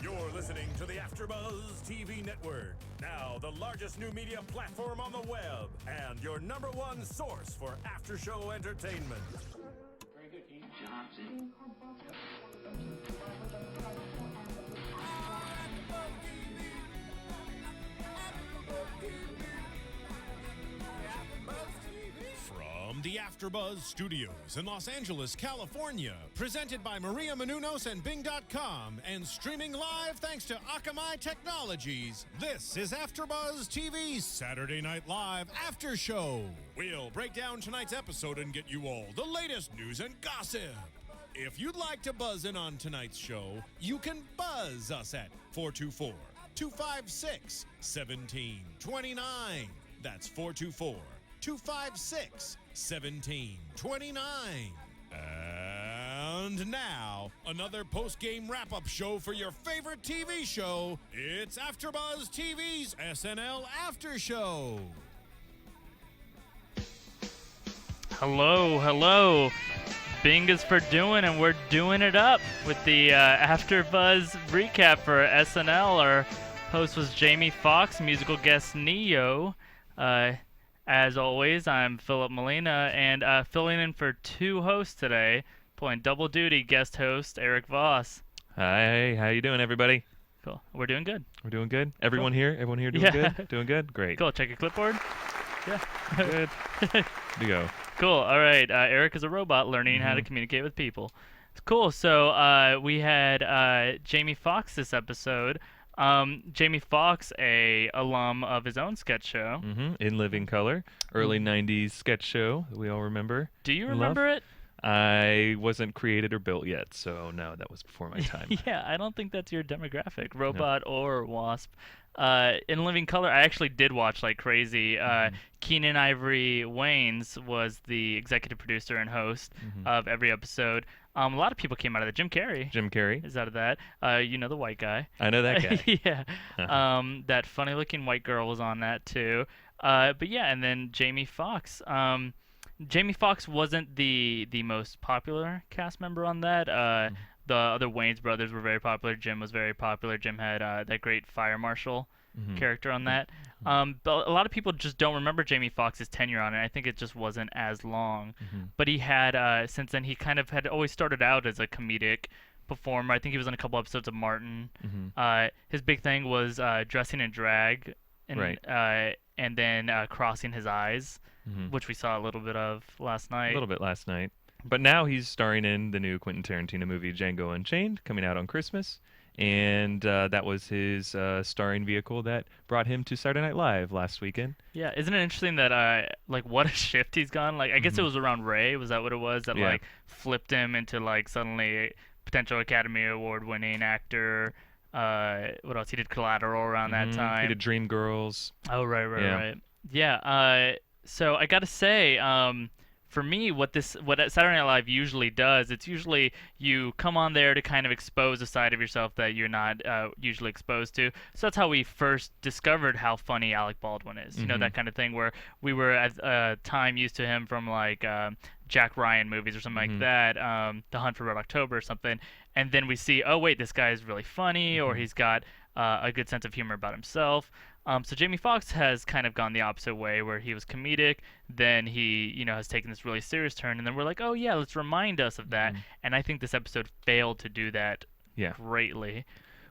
You're listening to the AfterBuzz TV Network, now the largest new media platform on the web, and your number one source for after-show entertainment. Very good, Keith Johnson. From the AfterBuzz Studios in Los Angeles, California, presented by Maria Menounos and Bing.com, and streaming live thanks to Akamai Technologies, this is AfterBuzz TV's Saturday Night Live After Show. We'll break down tonight's episode and get you all the latest news and gossip. If you'd like to buzz in on tonight's show, you can buzz us at 424-256-1729. That's 424-256-1729. And now, another post-game wrap-up show for your favorite TV show. It's AfterBuzz TV's SNL After Show. Hello. Bing is for doing, and we're doing it up with the AfterBuzz recap for SNL. Our host was Jamie Foxx, musical guest Neo. As always, I'm Philip Molina, and filling in for two hosts today, playing double duty, guest host Eric Voss. Hi, how you doing, everybody? Cool. We're doing good. We're doing good? Everyone here doing good? Doing good? Great. Cool. Check your clipboard. Yeah. Good. Here we go. Cool. All right. Eric is a robot learning how to communicate with people. Cool. So we had Jamie Foxx this episode. Jamie Foxx, a alum of his own sketch show. In Living Color, early 90s sketch show that we all remember. Do you remember it? I wasn't created or built yet, so no, that was before my time. Yeah, I don't think that's your demographic, robot or wasp. In Living Color, I actually did watch like crazy. Keenan Ivory Wayans was the executive producer and host of every episode. A lot of people came out of that. Jim Carrey is out of that. You know the white guy. I know that guy. Yeah. That funny-looking white girl was on that too. But yeah, and then Jamie Foxx. Jamie Foxx wasn't the most popular cast member on that. The other Wayans brothers were very popular. Jim was very popular. Jim had that great fire marshal character on that. But a lot of people just don't remember Jamie Foxx's tenure on it. I think it just wasn't as long. But he had, since then, he kind of had always started out as a comedic performer. I think he was on a couple episodes of Martin. His big thing was dressing in drag and then crossing his eyes, which we saw a little bit of last night. A little bit last night. But now he's starring in the new Quentin Tarantino movie Django Unchained, coming out on Christmas. And that was his starring vehicle that brought him to Saturday Night Live last weekend. Yeah, isn't it interesting that what a shift he's gone? Like, I guess it was around Ray. Was that what it was? That like flipped him into like suddenly potential Academy Award winning actor. What else? He did Collateral around that time. He did Dreamgirls. Oh right. Yeah. So I gotta say, for me, what Saturday Night Live usually does, it's usually you come on there to kind of expose a side of yourself that you're not usually exposed to. So that's how we first discovered how funny Alec Baldwin is. You know, that kind of thing where we were at a time used to him from like Jack Ryan movies or something like that, The Hunt for Red October or something. And then we see, oh wait, this guy is really funny, or he's got a good sense of humor about himself. So Jamie Foxx has kind of gone the opposite way, where he was comedic, then he, has taken this really serious turn, and then we're like, oh yeah, let's remind us of that. And I think this episode failed to do that greatly.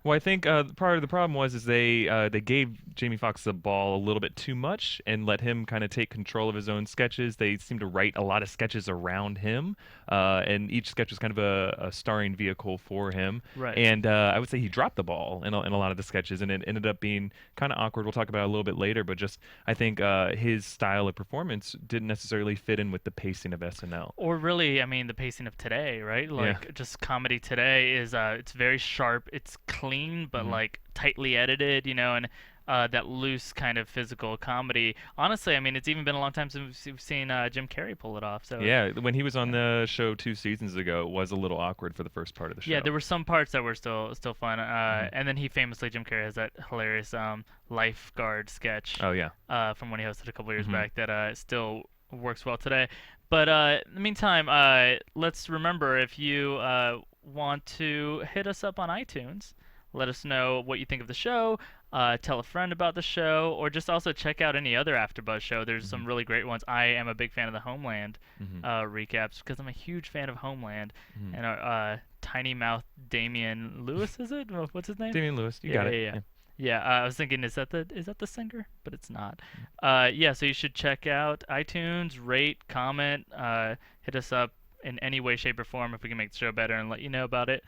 Well, I think part of the problem was they gave Jamie Foxx the ball a little bit too much and let him kind of take control of his own sketches. They seemed to write a lot of sketches around him, and each sketch was kind of a starring vehicle for him. Right. And I would say he dropped the ball in a lot of the sketches, and it ended up being kind of awkward. We'll talk about it a little bit later, but just I think his style of performance didn't necessarily fit in with the pacing of SNL. Or really, I mean, the pacing of today, right? Like, just comedy today is it's very sharp, it's clean, but like tightly edited, and that loose kind of physical comedy. Honestly, I mean, it's even been a long time since we've seen Jim Carrey pull it off. So yeah, when he was on the show 2 seasons ago, it was a little awkward for the first part of the show. Yeah, there were some parts that were still fun. And then Jim Carrey has that hilarious lifeguard sketch. Oh yeah. From when he hosted a couple years back that still works well today. But in the meantime, let's remember, if you want to hit us up on iTunes, Let us know what you think of the show. Tell a friend about the show, or just also check out any other AfterBuzz show. There's some really great ones. I am a big fan of the Homeland recaps because I'm a huge fan of Homeland. And our tiny mouth Damian Lewis, is it? What's his name? Damian Lewis, you got it. Yeah. Yeah, I was thinking, is that the singer? But it's not. Yeah, so you should check out iTunes, rate, comment, hit us up in any way, shape, or form if we can make the show better and let you know about it.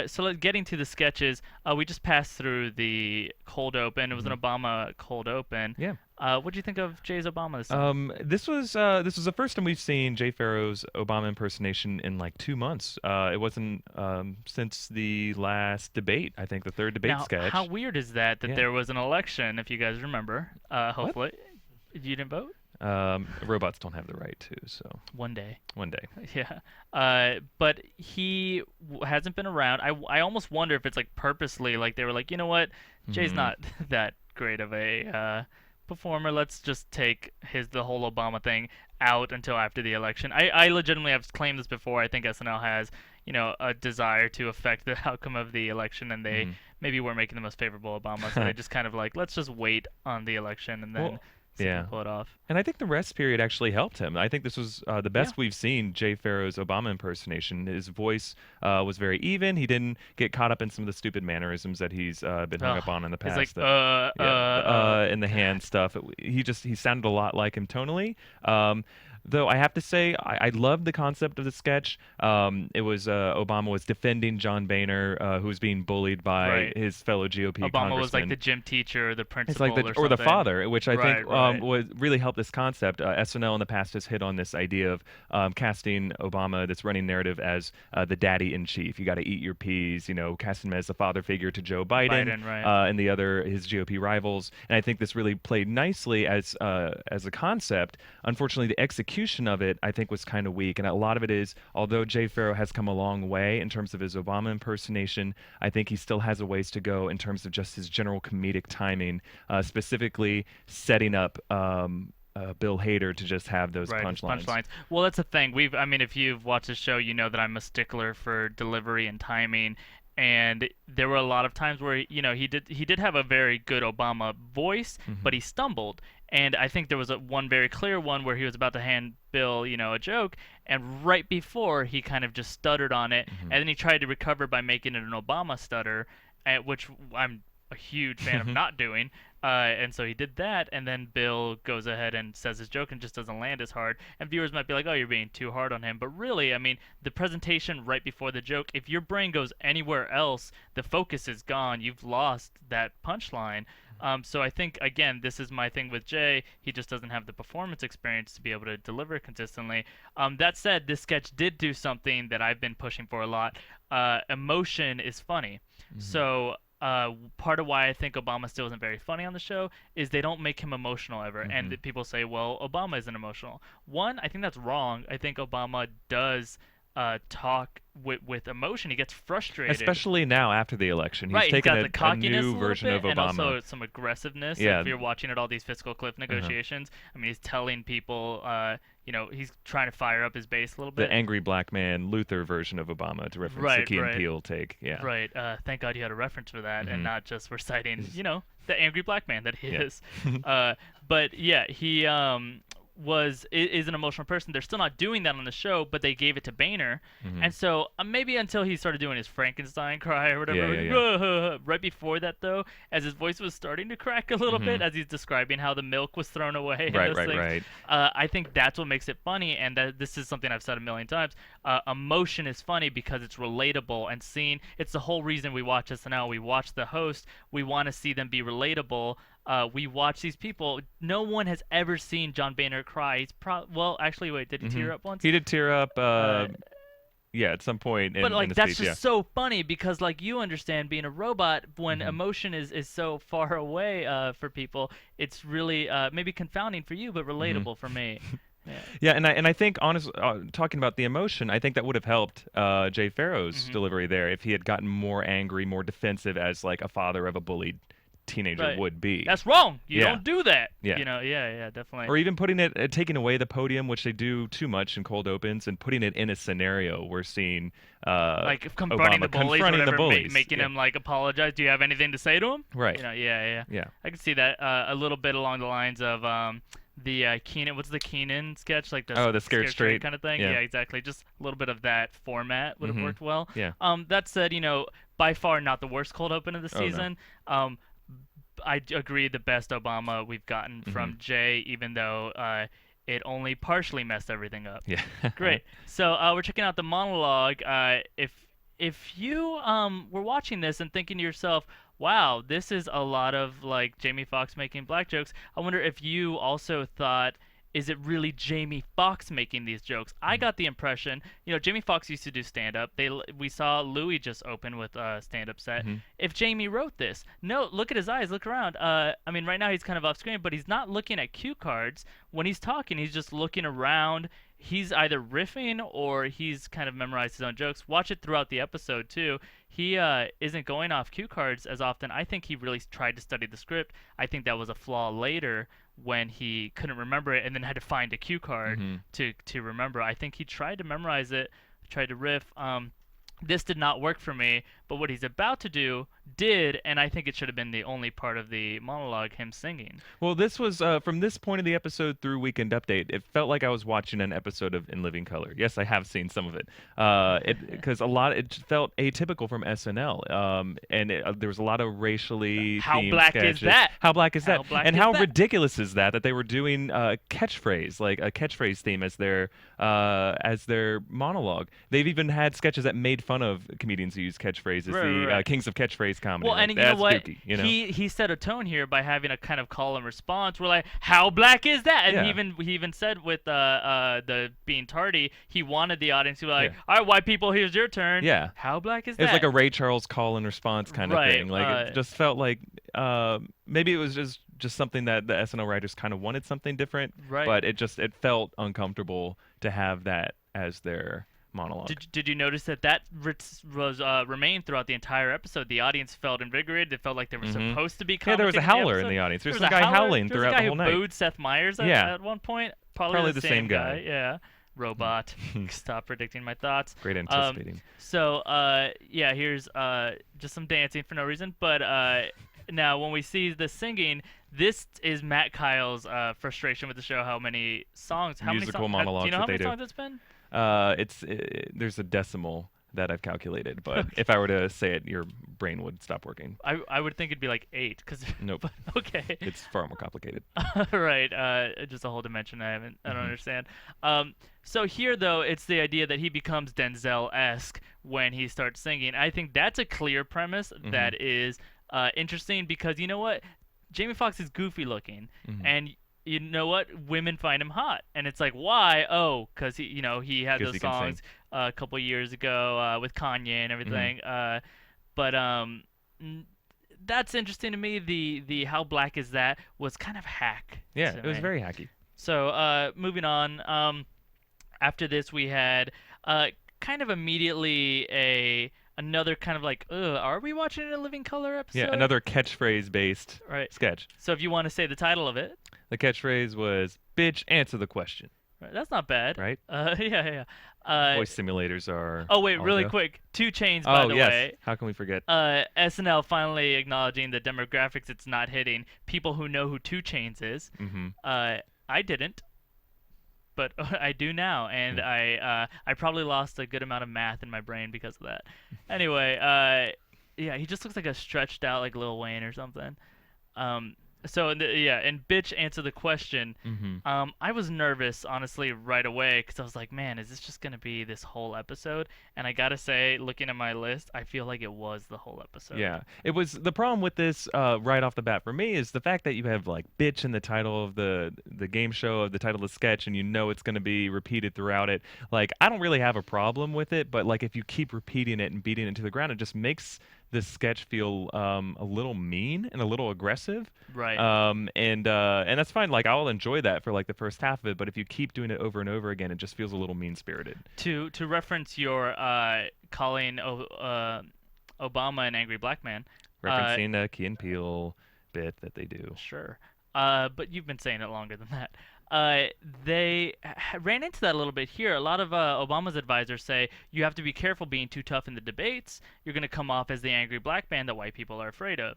So getting to the sketches, we just passed through the cold open. It was an Obama cold open. Yeah. What do you think of Jay's Obama this time? This was the first time we've seen Jay Pharoah's Obama impersonation in like 2 months. It wasn't since the last debate. I think the third debate Now, sketch. how weird is that Yeah. there was an election, if you guys remember? Hopefully. You didn't vote? Robots don't have the right to, so One day. one day. Yeah. But he hasn't been around. I almost wonder if it's like purposely, like they were like, you know what, Jay's not that great of a performer. Let's just take the whole Obama thing out until after the election. I legitimately have claimed this before. I think SNL has, a desire to affect the outcome of the election, and they maybe weren't making the most favorable Obama, so they just kind of like, let's just wait on the election and then. Well, see if we yeah. can pull it off. And I think the rest period actually helped him. I think this was the best we've seen Jay Pharoah's Obama impersonation. His voice was very even. He didn't get caught up in some of the stupid mannerisms that he's been hung up on in the past. It's like, and the hand stuff. He sounded a lot like him tonally. Though I have to say, I loved the concept of the sketch. It was Obama was defending John Boehner, who was being bullied by his fellow GOP Obama congressman. was like the gym teacher, the principal, It's like or the something. father, which I think Right. would really help this concept. SNL in the past has hit on this idea of casting Obama, this running narrative, as the daddy in chief. You got to eat your peas. Casting him as the father figure to Joe Biden, and the other his GOP rivals. And I think this really played nicely as a concept. Unfortunately, the execution of it, I think, was kind of weak, and a lot of it is, although Jay Pharoah has come a long way in terms of his Obama impersonation, I think he still has a ways to go in terms of just his general comedic timing, specifically setting up Bill Hader to just have those punchlines. Well, that's the thing. If you've watched the show, you know that I'm a stickler for delivery and timing. And there were a lot of times where he did have a very good Obama voice, but he stumbled. And I think there was one very clear one where he was about to hand Bill, a joke, and right before he kind of just stuttered on it, and then he tried to recover by making it an Obama stutter, which I'm a huge fan of not doing. And so he did that, and then Bill goes ahead and says his joke and just doesn't land as hard. And viewers might be like, oh, you're being too hard on him. But really, the presentation right before the joke, if your brain goes anywhere else, the focus is gone. You've lost that punchline. So I think, again, this is my thing with Jay. He just doesn't have the performance experience to be able to deliver consistently. That said, this sketch did do something that I've been pushing for a lot. Emotion is funny. So part of why I think Obama still isn't very funny on the show is they don't make him emotional ever. And people say, well, Obama isn't emotional. One, I think that's wrong. I think Obama does talk with emotion. He gets frustrated, especially now after the election. He's He's got taken the cockiness a new version of Obama, and also some aggressiveness. Yeah. If you're watching at all these fiscal cliff negotiations, he's telling people, he's trying to fire up his base a little bit. The angry black man Luther version of Obama, to reference the Key and Peele take. Yeah. Right. Thank God you had a reference for that, and not just reciting, the angry black man that he is. But yeah, he is an emotional person. They're still not doing that on the show, but they gave it to Boehner. And so maybe until he started doing his Frankenstein cry or whatever. Right before that, though, as his voice was starting to crack a little bit as he's describing how the milk was thrown away. Right. I think that's what makes it funny, and this is something I've said a million times. Emotion is funny because it's relatable and seen. It's the whole reason we watch SNL. We watch the host. We want to see them be relatable. We watch these people. No one has ever seen John Boehner cry. He's actually, wait, did he tear up once? He did tear up. At some point. But in the that's speech, just so funny because you understand being a robot when emotion is so far away for people. It's really maybe confounding for you, but relatable for me. Yeah, and I think, honestly, talking about the emotion, I think that would have helped Jay Pharoah's delivery there if he had gotten more angry, more defensive as like a father of a bullied teenager Right. would be. That's wrong. You Yeah. don't do that. Yeah. You know, yeah, definitely. Or even taking away the podium, which they do too much in cold opens, and putting it in a scenario we're seeing like confronting Obama the bullies, confronting the whatever, bullies. making Yeah. him like apologize. Do you have anything to say to him? Right. You know, yeah. Yeah. I can see that a little bit along the lines of the Keenan. What's the Keenan sketch? Like The Scared Straight. kind of thing. Yeah. Yeah, exactly. Just a little bit of that format would have Mhm. worked well. Yeah. That said, by far not the worst cold open of the Oh, no. season. I agree, the best Obama we've gotten from Jay, even though it only partially messed everything up. Yeah. Great. So we're checking out the monologue. If you were watching this and thinking to yourself, wow, this is a lot of like Jamie Foxx making black jokes, I wonder if you also thought, is it really Jamie Foxx making these jokes? I got the impression, Jamie Foxx used to do stand-up. We saw Louis just open with a stand-up set. If Jamie wrote this, no, look at his eyes, look around. Right now he's kind of off screen, but he's not looking at cue cards. When he's talking, he's just looking around. He's either riffing or he's kind of memorized his own jokes. Watch it throughout the episode, too. He isn't going off cue cards as often. I think he really tried to study the script. I think that was a flaw later when he couldn't remember it and then had to find a cue card to remember. I think he tried to memorize it, tried to riff. This did not work for me, but what he's about to do did, and I think it should have been the only part of the monologue, him singing. Well, this was from this point of the episode through Weekend Update. It felt like I was watching an episode of In Living Color. Yes, I have seen some of it. Because it felt atypical from SNL. And there was a lot of racially How themed black sketches. is that? How black is that? How black And is how that? ridiculous is that they were doing catchphrase, like a catchphrase theme as their monologue. They've even had sketches that made fun of comedians who use catchphrases, Right. Kings of Catchphrase comedy. Well, like, and you know that's what? kooky, you know? He set a tone here by having a kind of call and response. We're like, how black is that? And Yeah. he even said with the being tardy, he wanted the audience to be like, Yeah. all right, white people, here's your turn. Yeah. How black is It was that? like a Ray Charles call and response kind of Right, thing. Like it just felt like maybe it was just something that the SNL writers kind of wanted something different. Right. But it felt uncomfortable to have that as their monologue. Did you notice that was remained throughout the entire episode? The audience felt invigorated. They felt like they were supposed to be. Yeah, there was a howler in episode. the audience. There's There some was a guy howler. howling There was throughout a guy the whole who night. booed Seth Meyers Yeah. at one point. Probably the same guy. Yeah. Robot. Stop predicting my thoughts. Great anticipating. So here's just some dancing for no reason. But now when we see the singing, this is Matt Kyle's frustration with the show. How many songs? Musical monologues do you know how that many they do. songs it's been? There's a decimal that I've calculated, but if I were to say it, your brain would stop working. I would think it'd be like 8. Nope. Okay. It's far more complicated. Right. Just a whole dimension I don't understand. So here though, it's the idea that he becomes Denzel-esque when he starts singing. I think that's a clear premise that is interesting because you know what, Jamie Foxx is goofy looking, and you know what, women find him hot, and it's like, why? Oh, because he had 'Cause those he can songs a couple years ago with Kanye and everything. That's interesting to me. The how black is that was kind of hack. Yeah, to it was me. very hacky. So moving on. After this, we had kind of immediately another kind of like, are we watching a Living Color episode? Yeah, another catchphrase-based Right. sketch. So if you want to say the title of it, The catchphrase was, "Bitch, answer the question." right, that's not bad. Right? Yeah. Voice simulators are. Oh wait, all really go. quick. 2 Chainz, by Oh the yes. way. How can we forget? SNL finally acknowledging the demographics it's not hitting. People who know who 2 Chainz is. Mm-hmm. I didn't, but I do now, and I probably lost a good amount of math in my brain because of that. Anyway, yeah, he just looks like a stretched out like Lil Wayne or something. And bitch, answer the question. Mm-hmm. I was nervous, honestly, right away because I was like, man, is this just gonna be this whole episode? And I gotta say, looking at my list, I feel like it was the whole episode. Yeah, it was. The problem with this right off the bat for me is the fact that you have like "bitch" in the title of the game show, of the title of the sketch, and you know it's going to be repeated throughout it. Like, I don't really have a problem with it, but like if you keep repeating it and beating it to the ground, it just makes this sketch feel a little mean and a little aggressive. Right. And that's fine. Like, I'll enjoy that for like the first half of it, but if you keep doing it over and over again, it just feels a little mean-spirited. To reference your calling Obama an angry black man. Referencing Key and Peele bit that they do. Sure. But you've been saying it longer than that. They ran into that a little bit here. A lot of Obama's advisors say you have to be careful being too tough in the debates. You're going to come off as the angry black man that white people are afraid of.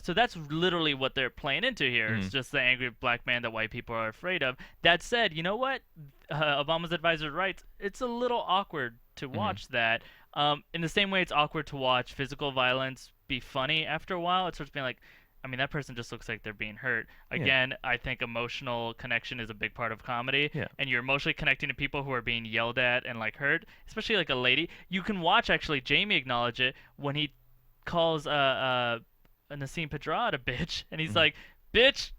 So that's literally what they're playing into here. It's just the angry black man that white people are afraid of. That said, you know what? Obama's advisor writes, it's a little awkward to watch that. In the same way it's awkward to watch physical violence be funny after a while. It starts being like, I mean, that person just looks like they're being hurt. Again, I think emotional connection is a big part of comedy. Yeah. And you're emotionally connecting to people who are being yelled at and, like, hurt, especially, like, a lady. You can watch, actually, Jamie acknowledge it when he calls Nassim Pedrad a bitch. And he's like, bitch!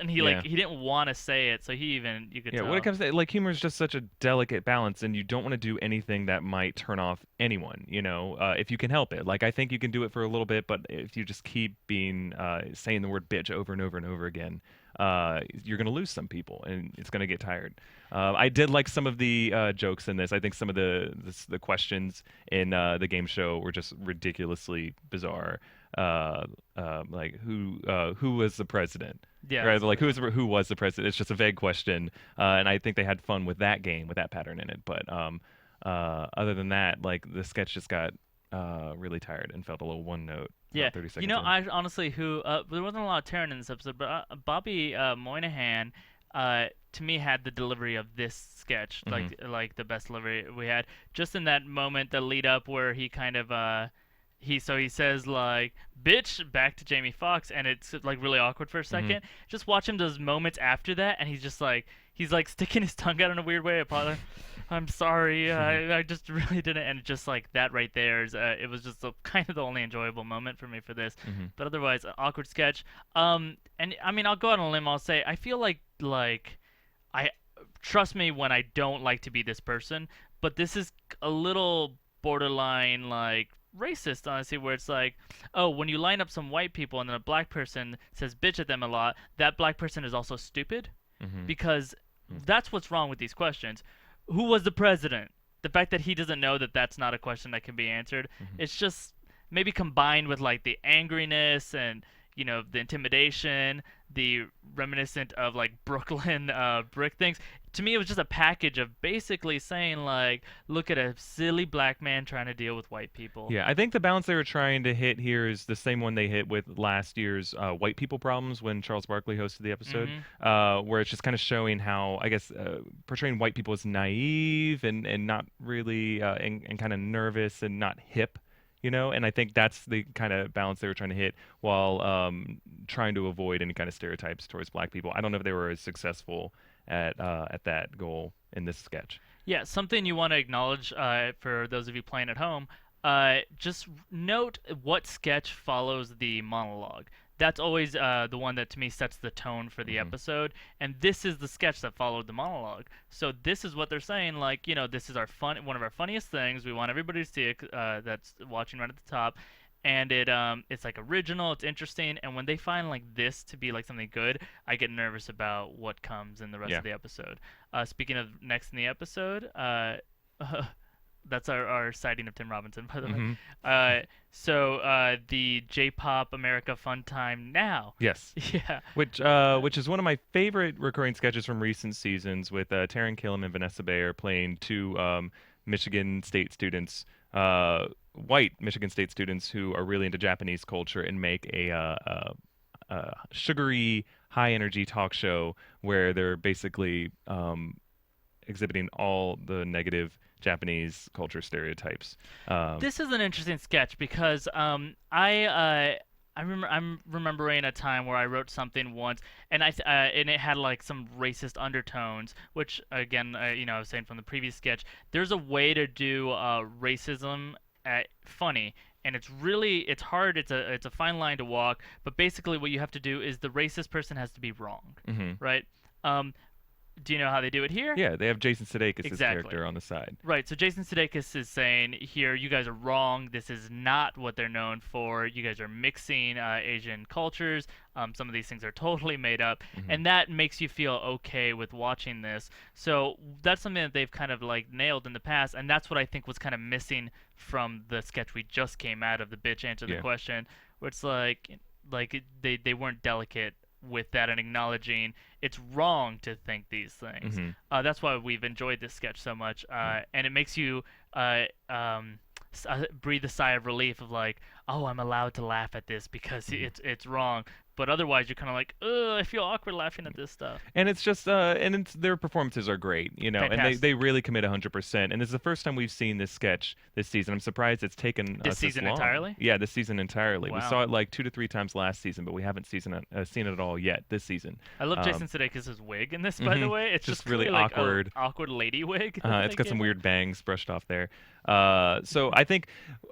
And he, like, he didn't want to say it, so you could tell. When it comes to, like, humor is just such a delicate balance, and you don't want to do anything that might turn off anyone, if you can help it. Like, I think you can do it for a little bit, but if you just keep saying the word bitch over and over and over again, you're going to lose some people, and it's going to get tired. I did like some of the jokes in this. I think some of the questions in the game show were just ridiculously bizarre. Like who was the president? Yeah. Right? Like who was the president? It's just a vague question, and I think they had fun with that game, with that pattern in it. But other than that, like the sketch just got really tired and felt a little one note. Yeah, 30 seconds in. I honestly there wasn't a lot of Taryn in this episode, but Bobby Moynihan to me had the delivery of this sketch, like the best delivery we had. Just in that moment, the lead up where he kind of he says like bitch back to Jamie Foxx, and it's like really awkward for a second. Just watch him those moments after that, and he's like sticking his tongue out in a weird way. I'm sorry, I just really didn't. And just like that right there is it was just kind of the only enjoyable moment for me for this. But otherwise, awkward sketch. And I mean, I'll go out on a limb. I'll say I feel like I trust me when I don't like to be this person, but this is a little borderline like racist, honestly, where it's like, oh, when you line up some white people and then a black person says bitch at them a lot, that black person is also stupid, because that's what's wrong with these questions. Who was the president? The fact that he doesn't know that that's not a question that can be answered, it's just maybe combined with like the angriness and the intimidation, the reminiscent of like Brooklyn brick things. To me, it was just a package of basically saying like, look at a silly black man trying to deal with white people. Yeah, I think the balance they were trying to hit here is the same one they hit with last year's white people problems when Charles Barkley hosted the episode, where it's just kind of showing how, I guess, portraying white people as naive and not really, and kind of nervous and not hip. And I think that's the kind of balance they were trying to hit while trying to avoid any kind of stereotypes towards black people. I don't know if they were as successful at that goal in this sketch. Yeah, something you want to acknowledge for those of you playing at home, just note what sketch follows the monologue. That's always the one that to me sets the tone for the episode, and this is the sketch that followed the monologue. So this is what they're saying, like, this is one of our funniest things. We want everybody to see it, that's watching right at the top, and it's like original, it's interesting, and when they find like this to be like something good, I get nervous about what comes in the rest of the episode. Speaking of next in the episode, that's our sighting of Tim Robinson, by the way. So the J-Pop America Fun Time Now. Yes. Yeah. Which is one of my favorite recurring sketches from recent seasons, with Taran Killam and Vanessa Bayer playing two Michigan State students, white Michigan State students who are really into Japanese culture and make a sugary, high-energy talk show where they're basically exhibiting all the negative Japanese culture stereotypes. This is an interesting sketch because I'm remembering a time where I wrote something once, and and it had like some racist undertones, which again, I was saying from the previous sketch, there's a way to do racism funny, and it's hard. It's a fine line to walk, but basically what you have to do is the racist person has to be wrong, right? Do you know how they do it here? Yeah, they have Jason Sudeikis' character on the side. Right, so Jason Sudeikis is saying here, you guys are wrong. This is not what they're known for. You guys are mixing Asian cultures. Some of these things are totally made up. And that makes you feel okay with watching this. So that's something that they've kind of like nailed in the past. And that's what I think was kind of missing from the sketch we just came out of, the bitch answer the question, where it's like, they weren't delicate with that and acknowledging it's wrong to think these things. That's why we've enjoyed this sketch so much, and it makes you breathe a sigh of relief of like, oh, I'm allowed to laugh at this because it's wrong. But otherwise, you're kind of like, ugh, I feel awkward laughing at this stuff. And it's just, their performances are great, and Fantastic. they really commit 100%. And this is the first time we've seen this sketch this season. I'm surprised it's taken This us season this long. entirely? Yeah, this season entirely. We Wow. saw it like 2 to 3 times last season, but we haven't seen it at all yet this season. I love Jason Sudeikis' wig in this, by the way. It's Just just really clearly, like, a awkward. awkward lady wig. It's got some weird bangs brushed off there. So I think,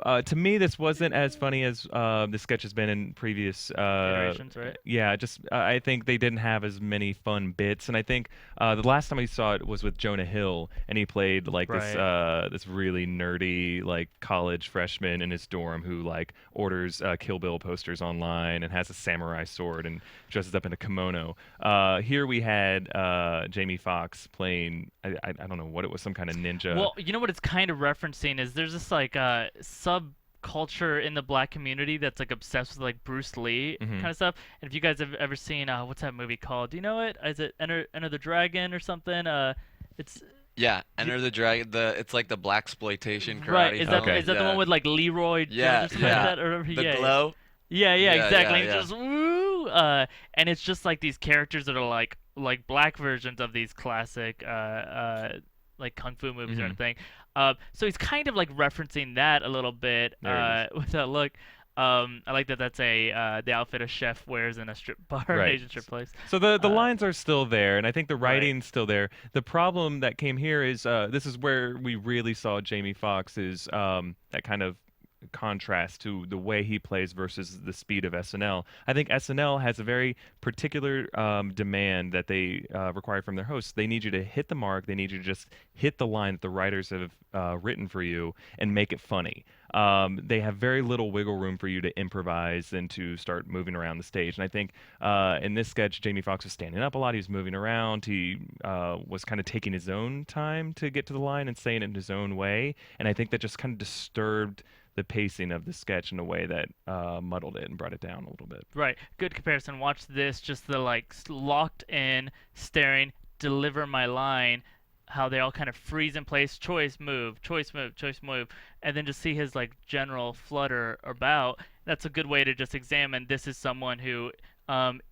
to me, this wasn't as funny as the sketch has been in previous iterations, right? Yeah, just I think they didn't have as many fun bits, and I think the last time we saw it was with Jonah Hill, and he played like this really nerdy like college freshman in his dorm who like orders Kill Bill posters online and has a samurai sword and dresses up in a kimono. Here we had Jamie Foxx playing I don't know what it was, some kind of ninja. Well, you know what it's kind of referencing is there's this like subculture in the black community that's like obsessed with like Bruce Lee kind of stuff. And if you guys have ever seen what's that movie called? Do you know it? Is it Enter the Dragon or something? It's Yeah, Enter the Dragon. It's like the black exploitation karate. right. Is that film. is that the one with like Leroy Yeah, Jones or something yeah. like that? Or, the yeah, glow? Yeah, Yeah, exactly. yeah, Just woo, and it's just like these characters that are like black versions of these classic like kung fu movies or anything. So he's kind of like referencing that a little bit with that look. I like that. That's the outfit a chef wears in a strip bar, an Right. Asian strip place. So the lines are still there, and I think the writing's still there. The problem that came here is this is where we really saw Jamie Foxx's that kind of contrast to the way he plays versus the speed of SNL. I think SNL has a very particular demand that they require from their hosts. They need you to hit the mark. They need you to just hit the line that the writers have written for you and make it funny. They have very little wiggle room for you to improvise and to start moving around the stage. And I think in this sketch, Jamie Foxx was standing up a lot. He was moving around. He was kind of taking his own time to get to the line and saying it in his own way. And I think that just kind of disturbed the pacing of the sketch in a way that muddled it and brought it down a little bit. Right. Good comparison. Watch this. Just the like locked in, staring, deliver my line. How they all kind of freeze in place. Choice, move. Choice, move. Choice, move. And then just see his like general flutter about. That's a good way to just examine. This is someone who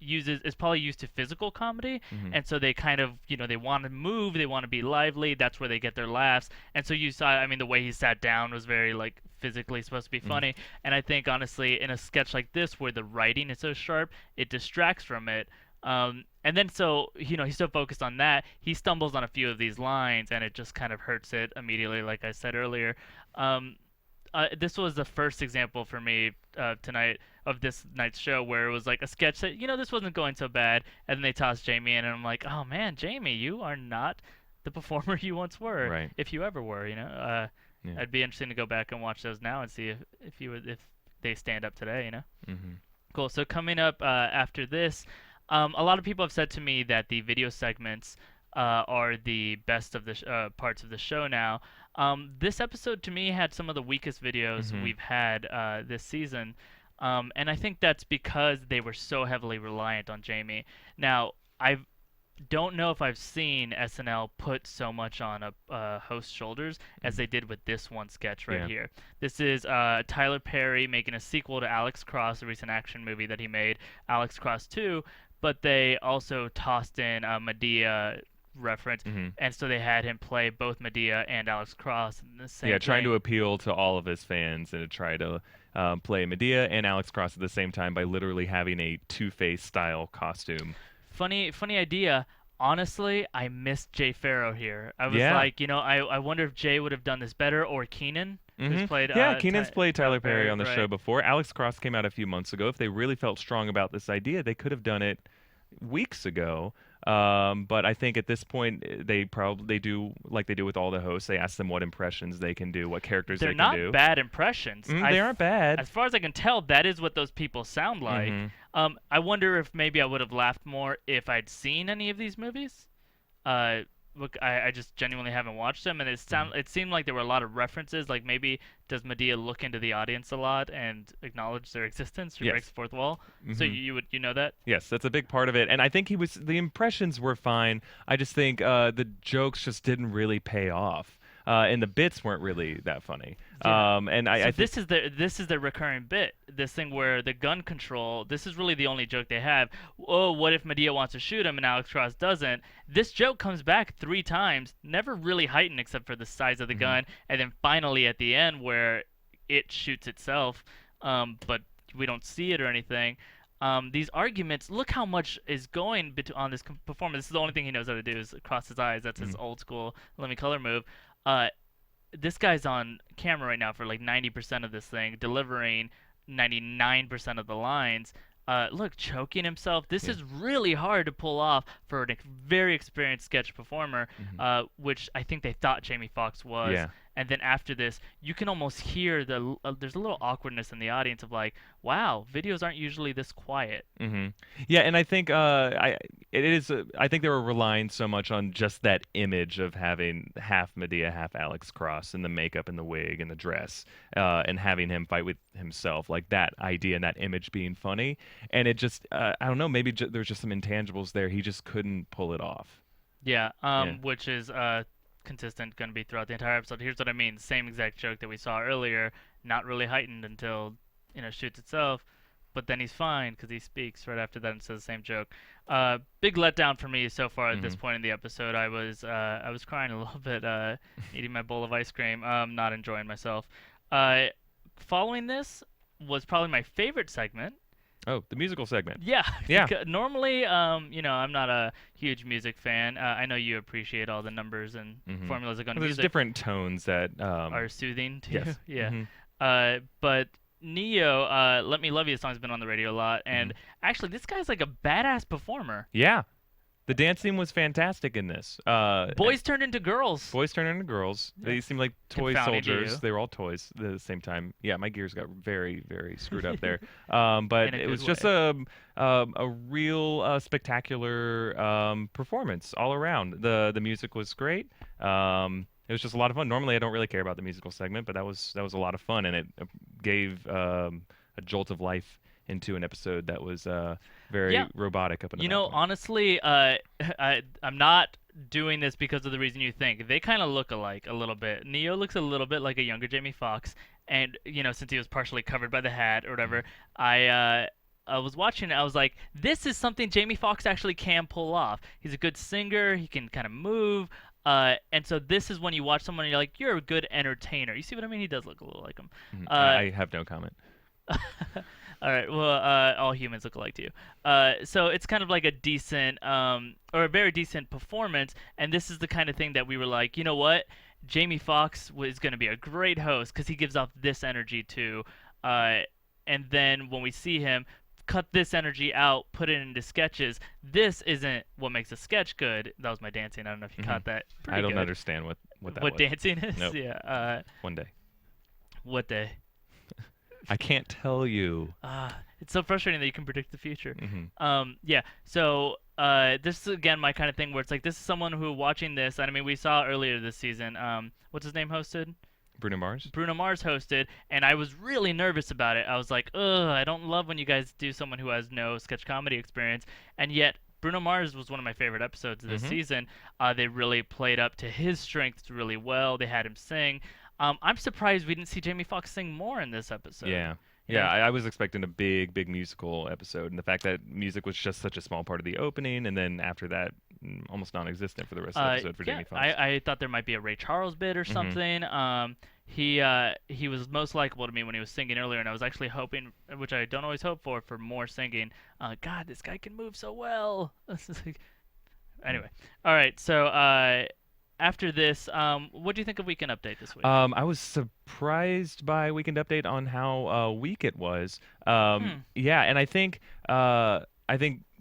is probably used to physical comedy, and so they kind of they want to move, they want to be lively. That's where they get their laughs. And so you saw, I mean, the way he sat down was very like physically supposed to be funny. And I think honestly, in a sketch like this where the writing is so sharp, it distracts from it. And then so he's so focused on that, he stumbles on a few of these lines, and it just kind of hurts it immediately, like I said earlier. This was the first example for me tonight of this night's show where it was like a sketch that this wasn't going so bad, and then they tossed Jamie in, and I'm like, oh man, Jamie, you are not the performer you once were, Right. if you ever were. Yeah. I'd be interested to go back and watch those now and see if they stand up today. Cool. So coming up after this, a lot of people have said to me that the video segments are the best of the parts of the show now. This episode to me had some of the weakest videos we've had this season, and I think that's because they were so heavily reliant on Jamie. Now, I don't know if I've seen SNL put so much on a host's shoulders as they did with this one sketch right here. This is Tyler Perry making a sequel to Alex Cross, a recent action movie that he made, Alex Cross 2, but they also tossed in a Medea reference, and so they had him play both Medea and Alex Cross in the same Trying thing. to appeal to all of his fans and to try to play Medea and Alex Cross at the same time by literally having a Two-Face style costume. Funny idea. Honestly, I missed Jay Farrow here. I was Yeah. like, I wonder if Jay would have done this better, or Keenan, who's played. Keenan's played Tyler Perry on the right. show before. Alex Cross came out a few months ago. If they really felt strong about this idea, they could have done it weeks ago. But I think at this point they do like they do with all the hosts. They ask them what impressions they can do, what characters They're they can not do. bad impressions. They aren't bad. As far as I can tell, that is what those people sound like. I wonder if maybe I would have laughed more if I'd seen any of these movies. look, I just genuinely haven't watched them, and it seemed like there were a lot of references. Like maybe does Medea look into the audience a lot and acknowledge their existence? She Yes. breaks the fourth wall. So you know that? Yes, that's a big part of it, and I think the impressions were fine. I just think the jokes just didn't really pay off, and the bits weren't really that funny. Yeah. And So I think this is their recurring bit. This thing where the gun control. This is really the only joke they have. Oh, what if Medea wants to shoot him and Alex Cross doesn't? This joke comes back 3 times, never really heightened except for the size of the gun, and then finally at the end where it shoots itself, but we don't see it or anything. These arguments. Look how much is going on this performance. This is the only thing he knows how to do is cross his eyes. That's his old school Let Me Color move. This guy's on camera right now for like 90% of this thing, delivering 99% of the lines. Look, choking himself. This is really hard to pull off for a very experienced sketch performer, which I think they thought Jamie Foxx was. Yeah. And then after this, you can almost hear there's a little awkwardness in the audience of like, wow, videos aren't usually this quiet. Yeah, and I think I think they were relying so much on just that image of having half Medea, half Alex Cross, and the makeup and the wig and the dress, and having him fight with himself, like that idea and that image being funny. And it just, I don't know, maybe there's just some intangibles there. He just couldn't pull it off. Yeah, which is consistent, going to be throughout the entire episode. Here's what I mean: same exact joke that we saw earlier, not really heightened until shoots itself, but then he's fine because he speaks right after that and says the same joke. Big letdown for me so far at this point in the episode. I was crying a little bit, eating my bowl of ice cream, not enjoying myself. Following this was probably my favorite segment. Oh, the musical segment. Yeah. Yeah. Normally, I'm not a huge music fan. I know you appreciate all the numbers and formulas that go into There's music. different tones that Are soothing to yes. you. Yeah. But Neo, Let Me Love You song's been on the radio a lot, and actually, this guy's like a badass performer. Yeah. The dancing was fantastic in this. Boys turned into girls. Boys turned into girls. They seemed like toy Confounding to soldiers. you. They were all toys at the same time. Yeah, my gears got very, very screwed up there. But In a it good was just a real spectacular performance all around. The music was great. It was just a lot of fun. Normally, I don't really care about the musical segment, but that was a lot of fun, and it gave a jolt of life into an episode that was very robotic up until that point. Honestly, I'm not doing this because of the reason you think. They kind of look alike a little bit. Neo looks a little bit like a younger Jamie Foxx, and since he was partially covered by the hat or whatever, I was watching it. I was like, this is something Jamie Foxx actually can pull off. He's a good singer. He can kind of move. And so this is when you watch someone and you're like, you're a good entertainer. You see what I mean? He does look a little like him. I have no comment. All right. Well, all humans look alike to you. So it's kind of like a decent, or a very decent performance. And this is the kind of thing that we were like, you know what? Jamie Foxx was going to be a great host because he gives off this energy too. And then when we see him, cut this energy out, put it into sketches. This isn't what makes a sketch good. That was my dancing. I don't know if you caught that. Pretty I don't good. understand what that What was. dancing is? Nope. Yeah. One day. What day? I can't tell you. It's so frustrating that you can predict the future. Mm-hmm. Yeah. So this is again my kind of thing where it's like this is someone who watching this. And I mean, we saw earlier this season. What's his name hosted? Bruno Mars? Bruno Mars hosted, and I was really nervous about it. I was like, ugh, I don't love when you guys do someone who has no sketch comedy experience. And yet, Bruno Mars was one of my favorite episodes of this season. They really played up to his strengths really well. They had him sing. I'm surprised we didn't see Jamie Foxx sing more in this episode. Yeah. Yeah. Yeah, I was expecting a big musical episode, and the fact that music was just such a small part of the opening, and then after that, almost non-existent for the rest of the episode for Jamie Foxx. I thought there might be a Ray Charles bit or something. He was most likable to me when he was singing earlier, and I was actually hoping, which I don't always hope for more singing. God, this guy can move so well. Anyway, all right. So after this, what do you think of Weekend Update this week? I was surprised by Weekend Update on how weak it was. Yeah, and I think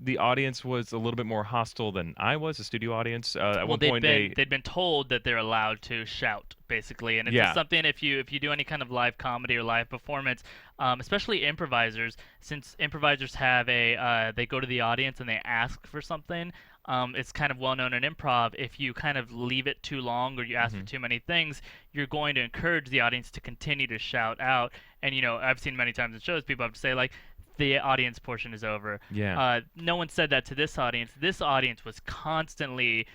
the audience was a little bit more hostile than I was, the studio audience. At one point, they'd been told that they're allowed to shout, basically, and it's just something if you do any kind of live comedy or live performance, especially improvisers, since improvisers have they go to the audience and they ask for something. It's kind of well known in improv. If you kind of leave it too long or you ask for too many things, you're going to encourage the audience to continue to shout out. And I've seen many times in shows people have to say like, the audience portion is over. Yeah. No one said that to this audience. This audience was constantly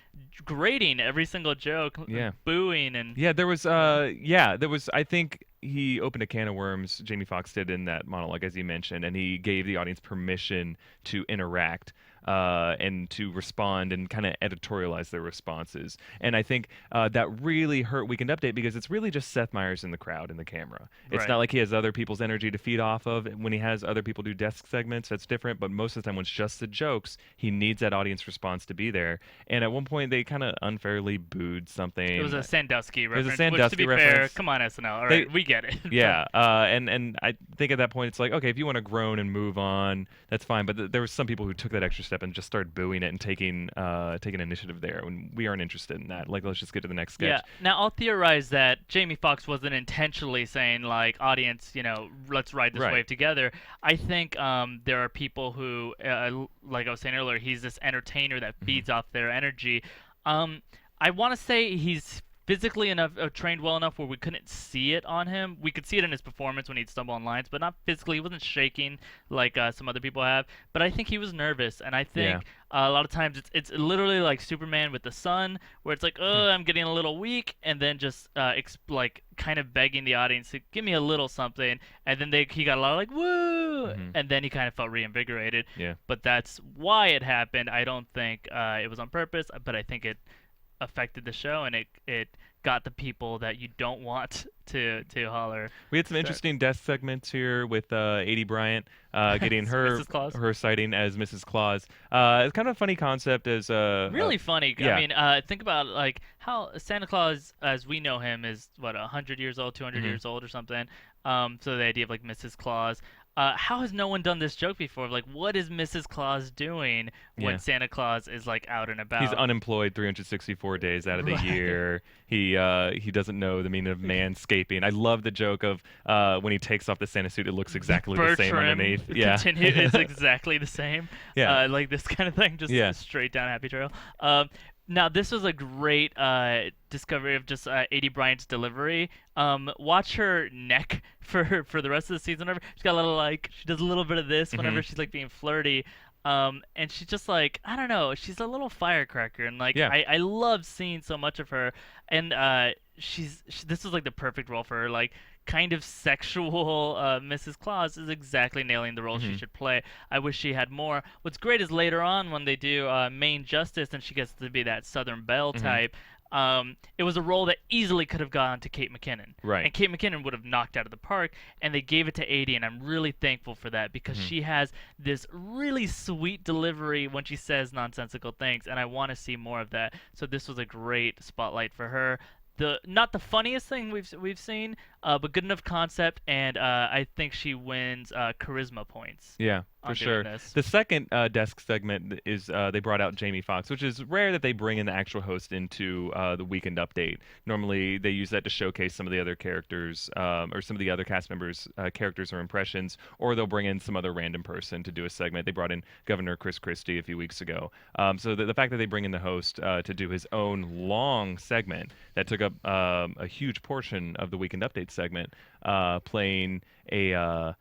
grading every single joke, Yeah. booing, and Yeah, there was I think he opened a can of worms, Jamie Foxx did in that monologue, as you mentioned, and he gave the audience permission to interact and to respond and kind of editorialize their responses. And I think that really hurt Weekend Update because it's really just Seth Meyers in the crowd and the camera. It's Right. not like he has other people's energy to feed off of. When he has other people do desk segments, that's different. But most of the time, when it's just the jokes, he needs that audience response to be there. And at one point, they kind of unfairly booed something. it was a Sandusky was a reference. Which, to Sandusky be fair, reference. come on, SNL. All right, They- we get it. Yeah, and I think at that point it's like, okay, if you want to groan and move on, that's fine. But there was some people who took that extra step and just started booing it and taking initiative there when we aren't interested in that. Like, let's just get to the next sketch. Yeah. Now I'll theorize that Jamie Foxx wasn't intentionally saying like, audience, let's ride this Right. wave together. I think there are people who, like I was saying earlier, he's this entertainer that feeds off their energy. I want to say he's physically enough, trained well enough where we couldn't see it on him. We could see it in his performance when he'd stumble on lines, but not physically. He wasn't shaking like some other people have. But I think he was nervous, and I think a lot of times it's literally like Superman with the sun, where it's like, oh, I'm getting a little weak, and then just like kind of begging the audience to give me a little something, and then he got a lot of like woo, and then he kind of felt reinvigorated. Yeah. But that's why it happened. I don't think it was on purpose, but I think it affected the show, and it got the people that you don't want to holler. We had some interesting desk segments here with Adie Bryant getting her Mrs. Claus. her sighting as Mrs. Claus. It's kind of a funny concept as Really funny. yeah. I mean, think about like how Santa Claus, as we know him, is 100 years old, 200 years old, or something. So the idea of like Mrs. Claus. How has no one done this joke before? Like, what is Mrs. Claus doing when Yeah. Santa Claus is like out and about? He's unemployed 364 days out of the Right. year. He doesn't know the meaning of manscaping. I love the joke of when he takes off the Santa suit, it looks exactly the same Bertram underneath. Yeah. it's exactly the same. Yeah. Like this kind of thing, just Yeah. straight down Happy Trail. Now this was a great discovery of just Adie Bryant's delivery. Watch her neck for the rest of the season. Whenever she's got a little like, she does a little bit of this whenever she's like being flirty. And she's just like, I don't know, she's a little firecracker, and like Yeah. I love seeing so much of her. And this is like the perfect role for her. Like, kind of sexual Mrs. Claus is exactly nailing the role she should play. I wish she had more. What's great is later on when they do Main Justice and she gets to be that Southern Belle type. It was a role that easily could have gone to Kate McKinnon. Right. And Kate McKinnon would have knocked out of the park, and they gave it to Adie, and I'm really thankful for that because she has this really sweet delivery when she says nonsensical things, and I want to see more of that. So this was a great spotlight for her. Not the funniest thing we've seen, but good enough concept, and I think she wins charisma points. Yeah, on for doing sure. this. The second desk segment is they brought out Jamie Foxx, which is rare that they bring in the actual host into the Weekend Update. Normally, they use that to showcase some of the other characters or some of the other cast members' characters or impressions, or they'll bring in some other random person to do a segment. They brought in Governor Chris Christie a few weeks ago. So the fact that they bring in the host to do his own long segment that took up a huge portion of the Weekend Update segment, playing a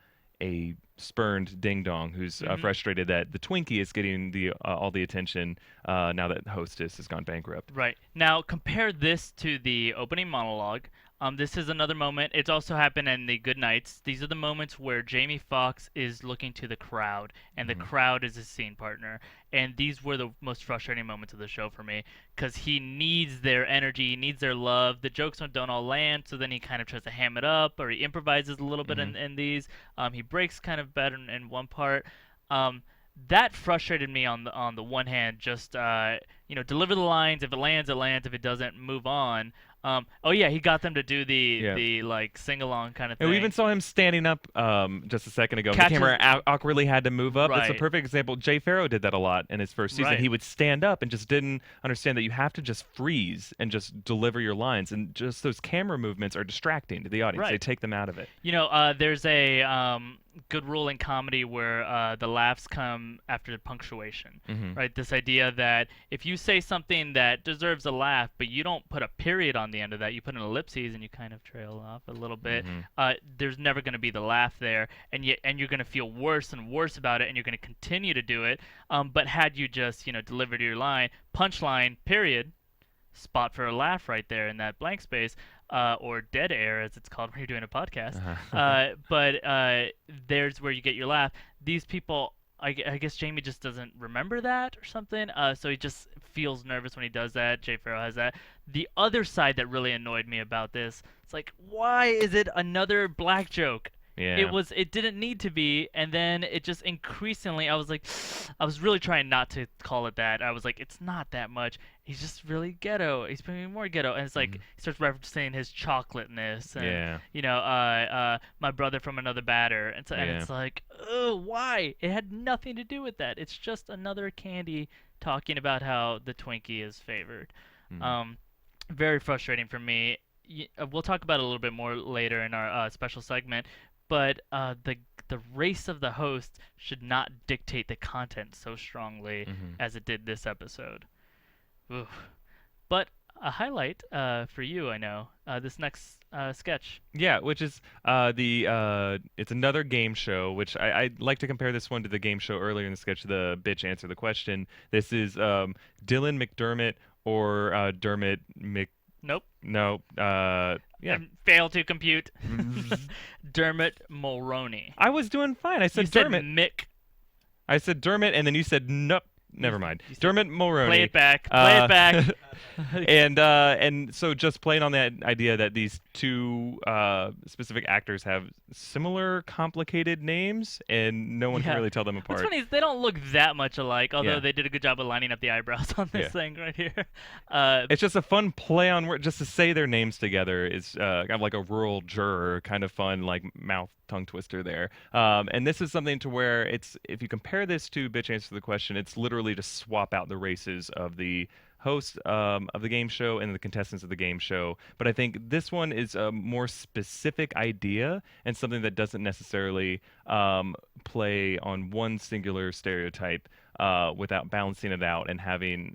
spurned ding dong who's frustrated that the Twinkie is getting all the attention now that Hostess has gone bankrupt. Right. Now, compare this to the opening monologue. This is another moment. It's also happened in the Good Nights. These are the moments where Jamie Foxx is looking to the crowd, and the crowd is his scene partner. And these were the most frustrating moments of the show for me, because he needs their energy, he needs their love. The jokes don't all land, so then he kind of tries to ham it up, or he improvises a little bit in these. He breaks kind of better in one part. That frustrated me on the one hand. Just deliver the lines. If it lands, it lands. If it doesn't, move on. He got them to do the like sing along kind of thing. And we even saw him standing up just a second ago. Catches- The camera awkwardly had to move up. That's a Right. perfect example. Jay Farrow did that a lot in his first season. Right. He would stand up and just didn't understand that you have to just freeze and just deliver your lines. And just those camera movements are distracting to the audience. Right. They take them out of it. There's a good rule in comedy where the laughs come after the punctuation, Mhm. right? This idea that if you say something that deserves a laugh, but you don't put a period on the end of that, you put an ellipses and you kind of trail off a little bit, there's never going to be the laugh there, and you're going to feel worse and worse about it, and you're going to continue to do it. But had you just, delivered your line, punchline, period, spot for a laugh right there in that blank space, or dead air as it's called when you're doing a podcast. But there's where you get your laugh. These people, I guess Jamie just doesn't remember that or something. So he just feels nervous when he does that. Jay Farrell has that. The other side that really annoyed me about this, it's like, why is it another black joke? Yeah. It didn't need to be, and then it just increasingly, I was really trying not to call it that. I was like, it's not that much. He's just really ghetto. He's becoming more ghetto, and it's like he starts referencing his chocolateness, and my brother from another batter, and it's like, oh, why? It had nothing to do with that. It's just another candy talking about how the Twinkie is favored. Very frustrating for me. We'll talk about it a little bit more later in our special segment. But the race of the host should not dictate the content so strongly as it did this episode. Oof. But a highlight for you, I know, this next sketch. Yeah, which is it's another game show, which I'd like to compare this one to the game show earlier in the sketch, the Bitch Answer the Question. This is Dylan McDermott or Dermot Mc... Nope. No. Yeah. Fail to compute. Dermot Mulroney. I was doing fine. I said You said Dermot. Mick. I said Dermot, and then you said nope. Never mind. Dermot Mulroney. Play it back. Play it back. And so just playing on that idea that these two specific actors have similar complicated names, and no one can really tell them apart. What's funny is they don't look that much alike, although they did a good job of lining up the eyebrows on this thing right here. It's just a fun play on word. Just to say their names together is kind of like a rural juror, kind of fun, like mouth tongue twister there. And this is something to where if you compare this to Bitch Answer the Question, it's literally to swap out the races of the host of the game show and the contestants of the game show. But I think this one is a more specific idea and something that doesn't necessarily play on one singular stereotype without balancing it out and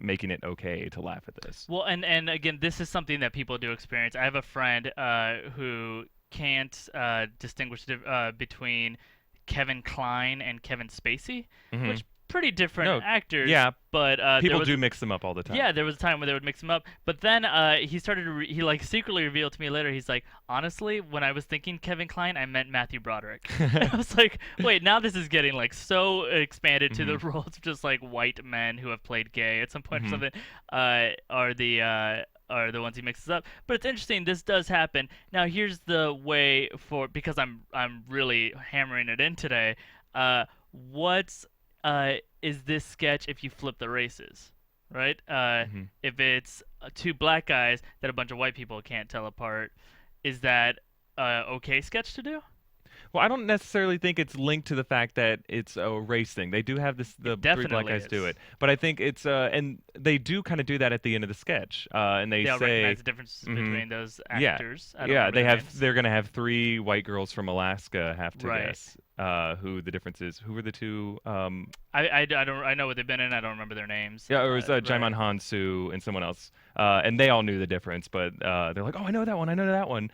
making it okay to laugh at this. Well, and again, this is something that people do experience. I have a friend who can't distinguish between Kevin Kline and Kevin Spacey, which pretty different actors. Yeah, but people do mix them up all the time. Yeah, there was a time where they would mix them up. But then he started to he like secretly revealed to me later. He's like, honestly, when I was thinking Kevin Kline, I meant Matthew Broderick. And I was like, wait, now this is getting like so expanded to the roles of just like white men who have played gay at some point or something. Are the ones he mixes up. But it's interesting, this does happen. Now here's the way because I'm really hammering it in today. What's is this sketch if you flip the races, right? If it's two black guys that a bunch of white people can't tell apart, is that okay sketch to do? Well, I don't necessarily think it's linked to the fact that it's a race thing. They do have the three black guys do it, but I think it's and they do kind of do that at the end of the sketch, and they They'll say recognize the difference between those actors. They're gonna have three white girls from Alaska have to guess who the difference is. Who were the two? I know what they've been in. I don't remember their names. Yeah, it was Jaimon Hansu and someone else, and they all knew the difference, but they're like, oh, I know that one. I know that one.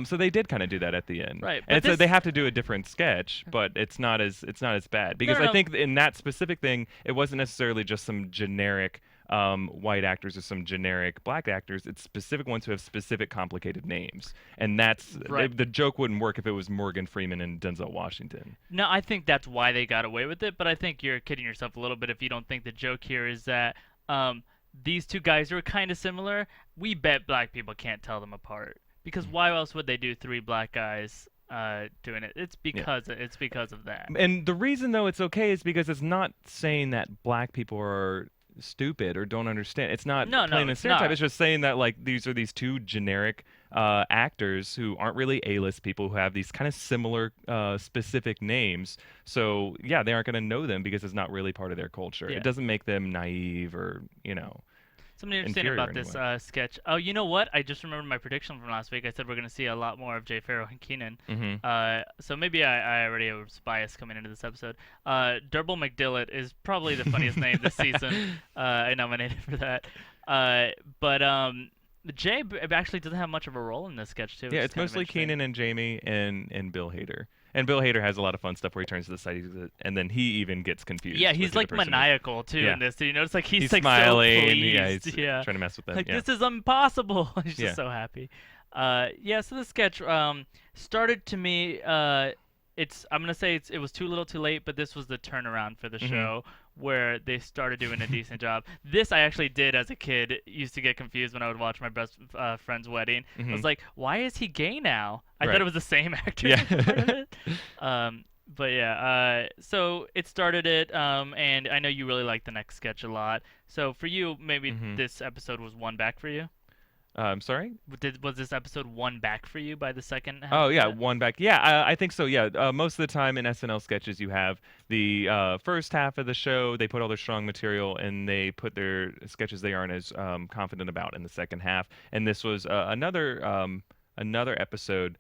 So they did kind of do that at the end, right? And so they have to do a different sketch, but it's not as bad because I think in that specific thing, it wasn't necessarily just some generic white actors or some generic black actors. It's specific ones who have specific complicated names, and that's the joke wouldn't work if it was Morgan Freeman and Denzel Washington. No, I think that's why they got away with it, but I think you're kidding yourself a little bit if you don't think the joke here is that these two guys are kind of similar. We bet black people can't tell them apart, because why else would they do three black guys doing it? It's because of that. And the reason though it's okay is because it's not saying that black people are stupid or don't understand. It's not playing a stereotype. It's just saying that like these are these two generic actors who aren't really A-list people who have these kind of similar specific names. So yeah, they aren't going to know them because it's not really part of their culture. It doesn't make them naive or Something interesting inferior about this anyway. sketch. Oh, you know what? I just remembered my prediction from last week. I said we're going to see a lot more of Jay Farrow and Keenan. So maybe I already was biased coming into this episode. Durble McDillett is probably the funniest name this season. I nominated for that. But Jay actually doesn't have much of a role in this sketch too. Yeah, which is it's kind of mostly interesting. Keenan and Jamie and Bill Hader. And Bill Hader has a lot of fun stuff where he turns to the side and then he even gets confused. Yeah, with he's who the like person is. maniacal too Yeah. in this. You notice like he's He's like smiling. so Yeah, pleased. he's Yeah. trying to mess with them. Like yeah. this is impossible. He's Yeah. just so happy. Yeah. So the sketch started to me. I'm gonna say it was too little, too late, but this was the turnaround for the show where they started doing a decent job. This I actually did as a kid. Used to get confused when I would watch my best friend's wedding. I was like, why is he gay now? I thought Right. it was the same actor. Yeah. for part of it. But yeah, so it started it, and I know you really like the next sketch a lot. So for you, maybe this episode was one back for you. I'm sorry? Was this episode one back for you by the second half? Oh, of yeah, it? one back. Yeah, I think so, yeah. Most of the time in SNL sketches, you have the first half of the show, they put all their strong material, and they put their sketches they aren't as confident about in the second half. And this was another episode,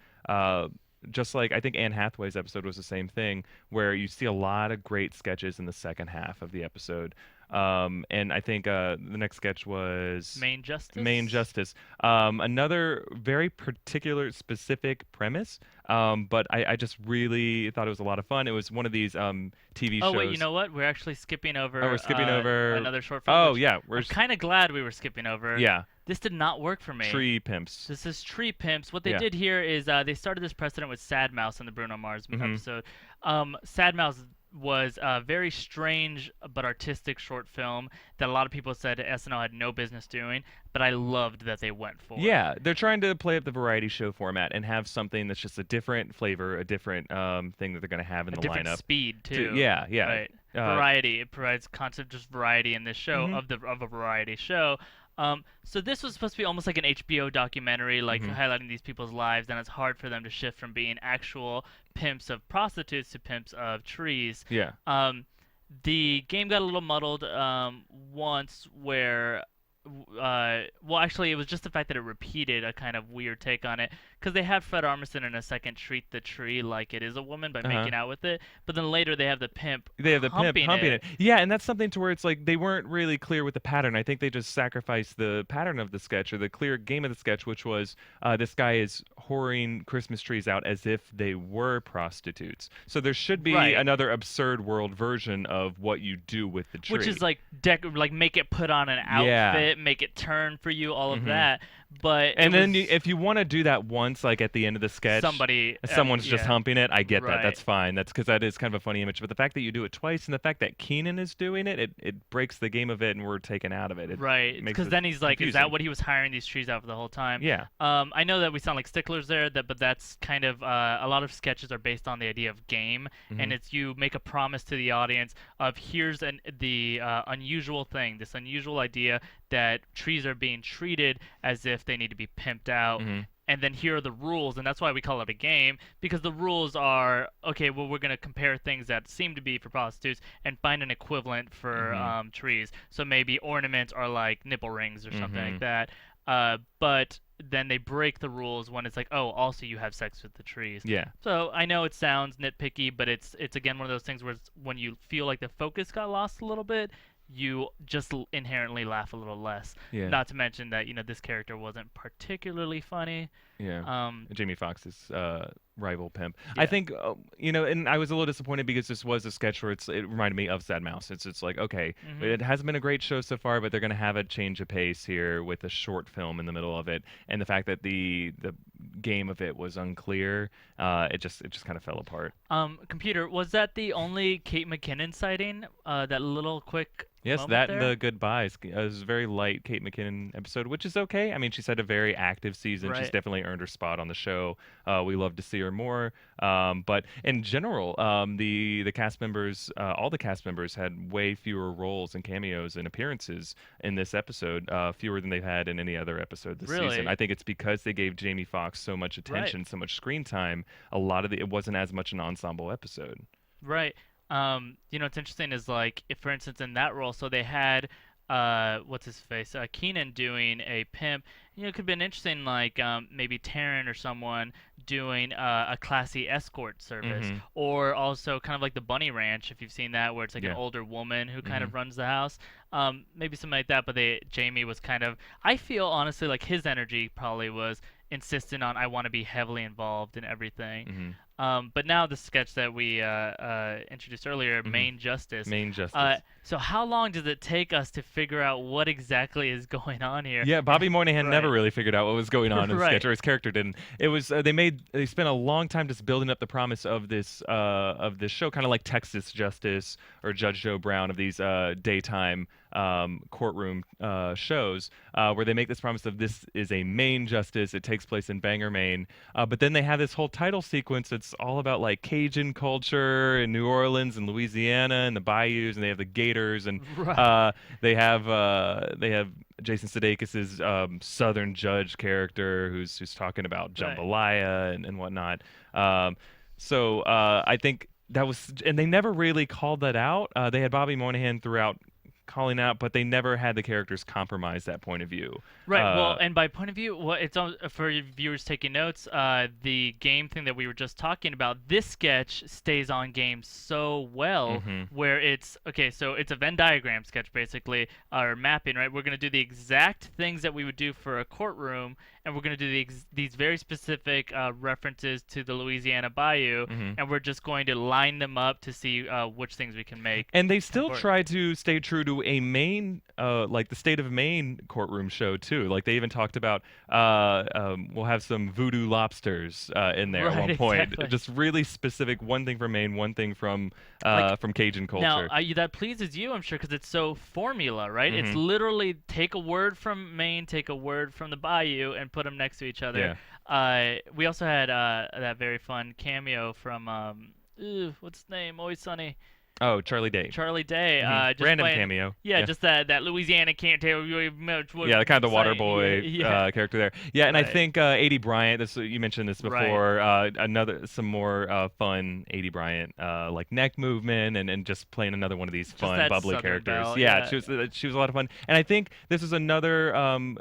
just like I think Anne Hathaway's episode was the same thing, where you see a lot of great sketches in the second half of the episode. And I think the next sketch was Main Justice. Main Justice. Another very particular, specific premise, but I just really thought it was a lot of fun. It was one of these TV shows. Oh wait, you know what? We're actually skipping over. Oh, we're skipping over another short film. Oh which yeah, I'm kind of glad we were skipping over. yeah, This did not work for me. Tree Pimps. This is Tree Pimps. What they Yeah. did here is they started this precedent with Sad Mouse in the Bruno Mars Mm-hmm. episode. Sad Mouse was a very strange but artistic short film that a lot of people said SNL had no business doing, but I loved that they went for. Yeah, they're trying to play up the variety show format and have something that's just a different flavor, a different thing that they're going to have in A the different lineup. speed too. Yeah, yeah. Right. Uh, Variety. It provides constant just variety in this show Mm-hmm. of a variety show. So this was supposed to be almost like an HBO documentary, like Mm-hmm. highlighting these people's lives, and it's hard for them to shift from being actual pimps of prostitutes to pimps of trees. Yeah. The game got a little muddled once where well, actually, it was just the fact that it repeated a kind of weird take on it, because they have Fred Armisen in a second treat the tree like it is a woman by making out with it, but then later they have the pimp They have the pimp humping humping it. it. Yeah, and that's something to where it's like they weren't really clear with the pattern. I think they just sacrificed the pattern of the sketch or the clear game of the sketch, which was this guy is whoring Christmas trees out as if they were prostitutes. So there should be Right. another absurd world version of what you do with the tree. Which is like like make it put on an Yeah. outfit, make it turn for you, all of that. But and it then was if you want to do that once, like at the end of the sketch, someone's just yeah. humping it. I get that. Right. That's fine. That's because that is kind of a funny image. But the fact that you do it twice and the fact that Keenan is doing it, it breaks the game of it, and we're taken out of it. It Right, makes because it then he's like, "Is confusing. that what he was hiring these trees out for the whole time?" Yeah. I know that we sound like sticklers there, but that's kind of a lot of sketches are based on the idea of game, and it's you make a promise to the audience of here's the unusual thing, this unusual idea that trees are being treated as if they need to be pimped out. And then here are the rules, and that's why we call it a game, because the rules are, okay, well, we're going to compare things that seem to be for prostitutes and find an equivalent for trees. So maybe ornaments are like nipple rings or something like that. But then they break the rules when it's like, oh, also you have sex with the trees. Yeah. So I know it sounds nitpicky, but it's again one of those things where when you feel like the focus got lost a little bit, you just inherently laugh a little less. Yeah. Not to mention that this character wasn't particularly funny. Yeah. Jamie Foxx's rival pimp. Yeah. I think and I was a little disappointed because this was a sketch where it reminded me of Sad Mouse. It's like, okay, it hasn't been a great show so far, but they're going to have a change of pace here with a short film in the middle of it, and the fact that the game of it was unclear, it just kind of fell apart. Computer, was that the only Kate McKinnon sighting? That little quick Yes, moment that there? and the goodbyes. It was a very light Kate McKinnon episode, which is okay. I mean, she's had a very active season. She's Right. definitely earned her spot on the show. We love to see her more. But in general, the cast members, all the cast members had way fewer roles and cameos and appearances in this episode, fewer than they've had in any other episode this Really? season. I think it's because they gave Jamie Foxx so much attention, so much screen time. A lot of it wasn't as much an ensemble episode. Right. What's interesting is like, if for instance in that role, so they had what's his face? Keenan doing a pimp. You know, it could have been interesting, like maybe Taryn or someone doing a classy escort service, Mhm. or also kind of like the Bunny Ranch, if you've seen that, where it's like an Yeah. older woman who kind Mhm. of runs the house. Maybe something like that. But Jamie was kind of. I feel honestly like his energy probably was insistent on I want to be heavily involved in everything. Mhm. But now the sketch that we introduced earlier, Mhm. Main Justice. Main Justice. So how long does it take us to figure out what exactly is going on here? Yeah, Bobby Moynihan never Right. really figured out what was going on in the Right. sketch, or his character didn't. It was they spent a long time just building up the promise of this show, kind of like Texas Justice or Judge Joe Brown, of these daytime courtroom shows, where they make this promise of this is a Maine justice. It takes place in Bangor, Maine. But then they have this whole title sequence that's all about like Cajun culture in New Orleans and Louisiana and the bayous, and they have the Gators, and Right. they have Jason Sudeikis' Southern judge character who's talking about Right. jambalaya and whatnot. I think that was, and they never really called that out. They had Bobby Moynihan throughout calling out, but they never had the characters compromise that point of view. Right. Well, Uh, and by point of view, it's for your viewers taking notes. The game thing that we were just talking about, this sketch stays on game so well, Mhm. where it's okay. So it's a Venn diagram sketch, basically, or mapping. Right. We're gonna do the exact things that we would do for a courtroom, and we're gonna do these very specific references to the Louisiana Bayou, Mhm. and we're just going to line them up to see which things we can make. And they still work. try to stay true to a Maine, like the state of Maine courtroom show too. Like they even talked about, we'll have some voodoo lobsters in there at Right, one point. exactly. Just really specific, one thing from Maine, one thing from Cajun culture. Now, that pleases you, I'm sure, because it's so formula, right? It's Mhm. literally take a word from Maine, take a word from the Bayou, and put them next to each other. We also had that very fun cameo from what's his name? Always Sunny. Oh, Charlie Day. Charlie Day. Mhm. Just Random playing- cameo. Yeah, just that Louisiana can't tell you much. What Yeah, the kind of the water saying. boy Yeah. character there. Yeah, and I Right. think A.D. Bryant. You mentioned this Right. before. Some more fun A.D. Bryant, like neck movement and just playing another one of these fun, that bubbly Southern characters. belle, Yeah, yeah. she was a lot of fun. And I think this is another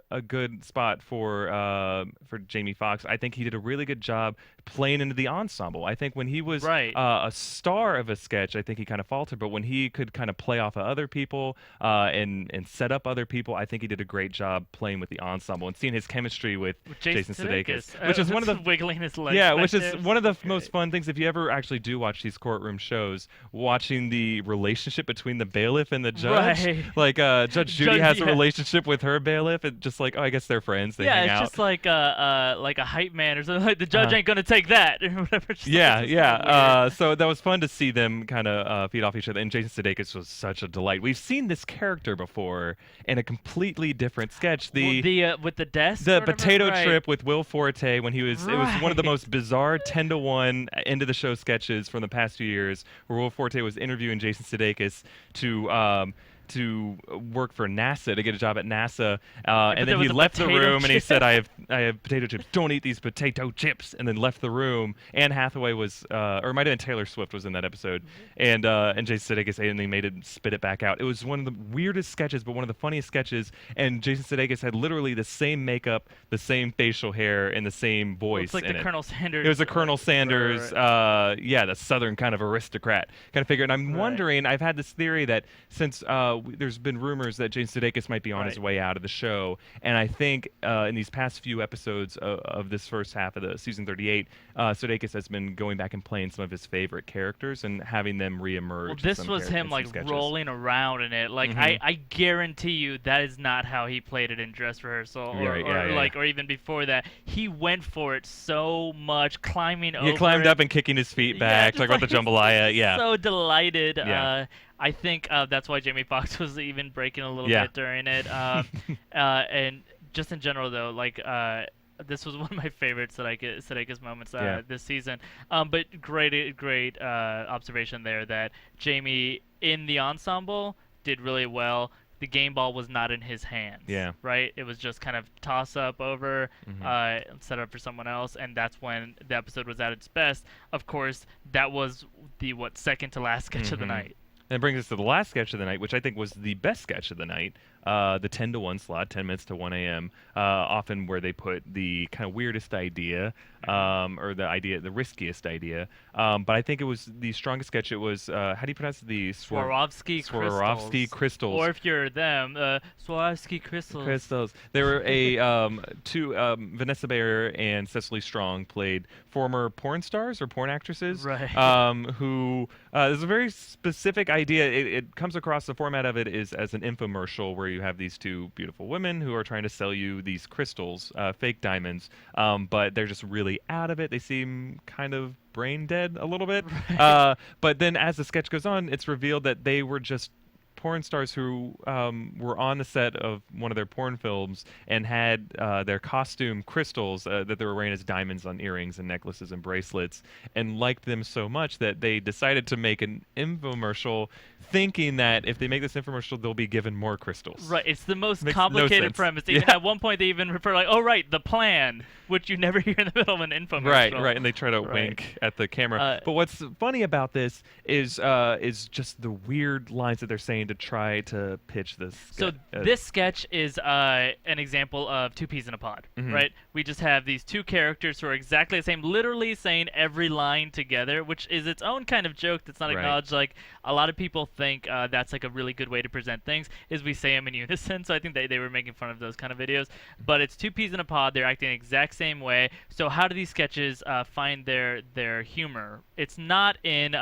a good spot for Jamie Foxx. I think he did a really good job playing into the ensemble. I think when he was Right. a star of a sketch, I think he kind of faltered. But when he could kind of play off of other people and set up other people, I think he did a great job playing with the ensemble and seeing his chemistry with Jason Sudeikis, which is one of the wiggling his legs. yeah, back which is there. one of the Great. most fun things. If you ever actually do watch these courtroom shows, watching the relationship between the bailiff and the judge, Right. like Judge Judy Judge- has a yeah. relationship with her bailiff, and just like, oh, I guess they're friends. They Yeah, hang it's out. just like a hype man or something. Like the judge Uh-huh. ain't gonna take that or whatever. Just Yeah, like, it's yeah. just weird. So that was fun to see them kind of feed off each other. And Jason Sudeikis was such a delight. We've seen this character before in a completely different sketch. With the desk. or The whatever, potato right. trip with Will Forte when he was it was one of the Right. most bizarre 10-to-1 end of the show sketches from the past few years, where Will Forte was interviewing Jason Sudeikis to work for NASA, to get a job at NASA, and there then was he a left the potato room and he chip. said, I have potato chips, don't eat these potato chips, and then left the room. Anne Hathaway was or it might have been Taylor Swift was in that episode, and Jason Sudeikis ate it and they made him spit it back out. It was one of the weirdest sketches, but one of the funniest sketches, and Jason Sudeikis had literally the same makeup, the same facial hair, and the same voice It's like in the it. Colonel Sanders. It was a Colonel Sanders, right. the Southern kind of aristocrat kind of figure. And I'm Right. wondering, I've had this theory that since there's been rumors that Jason Sudeikis might be on his Right. way out of the show, and I think in these past few episodes of this first half of the season 38, Sudeikis has been going back and playing some of his favorite characters and having them reemerge. Well, in this some was him in some like sketches. rolling around in it. Like Mhm. I guarantee you that is not how he played it in dress rehearsal, or, Right, or yeah, yeah. like or even before that. He went for it so much, climbing over. He climbed it. up and kicking his feet Yeah, back, just talking about the like, jambalaya. Yeah. So delighted. Yeah. I think that's why Jamie Foxx was even breaking a little Yeah. bit during it. And just in general though, like this was one of my favorite Sudeikis moments Yeah. this season. But great observation there that Jamie in the ensemble did really well. The game ball was not in his hands. Yeah. Right? It was just kind of toss up over, Mhm. set up for someone else, and that's when the episode was at its best. Of course, that was the second to last sketch of the Mhm. night. And it brings us to the last sketch of the night, which I think was the best sketch of the night, the 10 to 1 slot, 10 minutes to 1 a.m., often where they put the kind of weirdest idea, or the riskiest idea. But I think it was the strongest sketch. It was, how do you pronounce it? The Swarovski crystals. Or if you're them, Swarovski crystals. Crystals. There were two, Vanessa Bayer and Cecily Strong played former porn stars or porn actresses. Right. Who, there's a very specific idea. It comes across, the format of it is as an infomercial where you have these two beautiful women who are trying to sell you these crystals, fake diamonds, but they're just really out of it. They seem kind of brain dead a little bit. Right. But then as the sketch goes on, it's revealed that they were just porn stars who were on the set of one of their porn films and had their costume crystals that they were wearing as diamonds on earrings and necklaces and bracelets, and liked them so much that they decided to make an infomercial, thinking that if they make this infomercial, they'll be given more crystals. Right, it's the most Makes no complicated sense. premise. Even Yeah. at one point, they even refer like, "Oh, right, the plan," which you never hear in the middle of an infomercial. Right, and they try to Right. wink at the camera. Uh, But what's funny about this is just the weird lines that they're saying to try to pitch this. So this sketch is an example of two peas in a pod, Mhm. right? We just have these two characters who are exactly the same, literally saying every line together, which is its own kind of joke that's not Right. acknowledged. Like, a lot of people think that's like a really good way to present things, is we say them in unison. So I think they were making fun of those kind of videos. But it's two peas in a pod. They're acting the exact same way. So how do these sketches find their humor? It's not in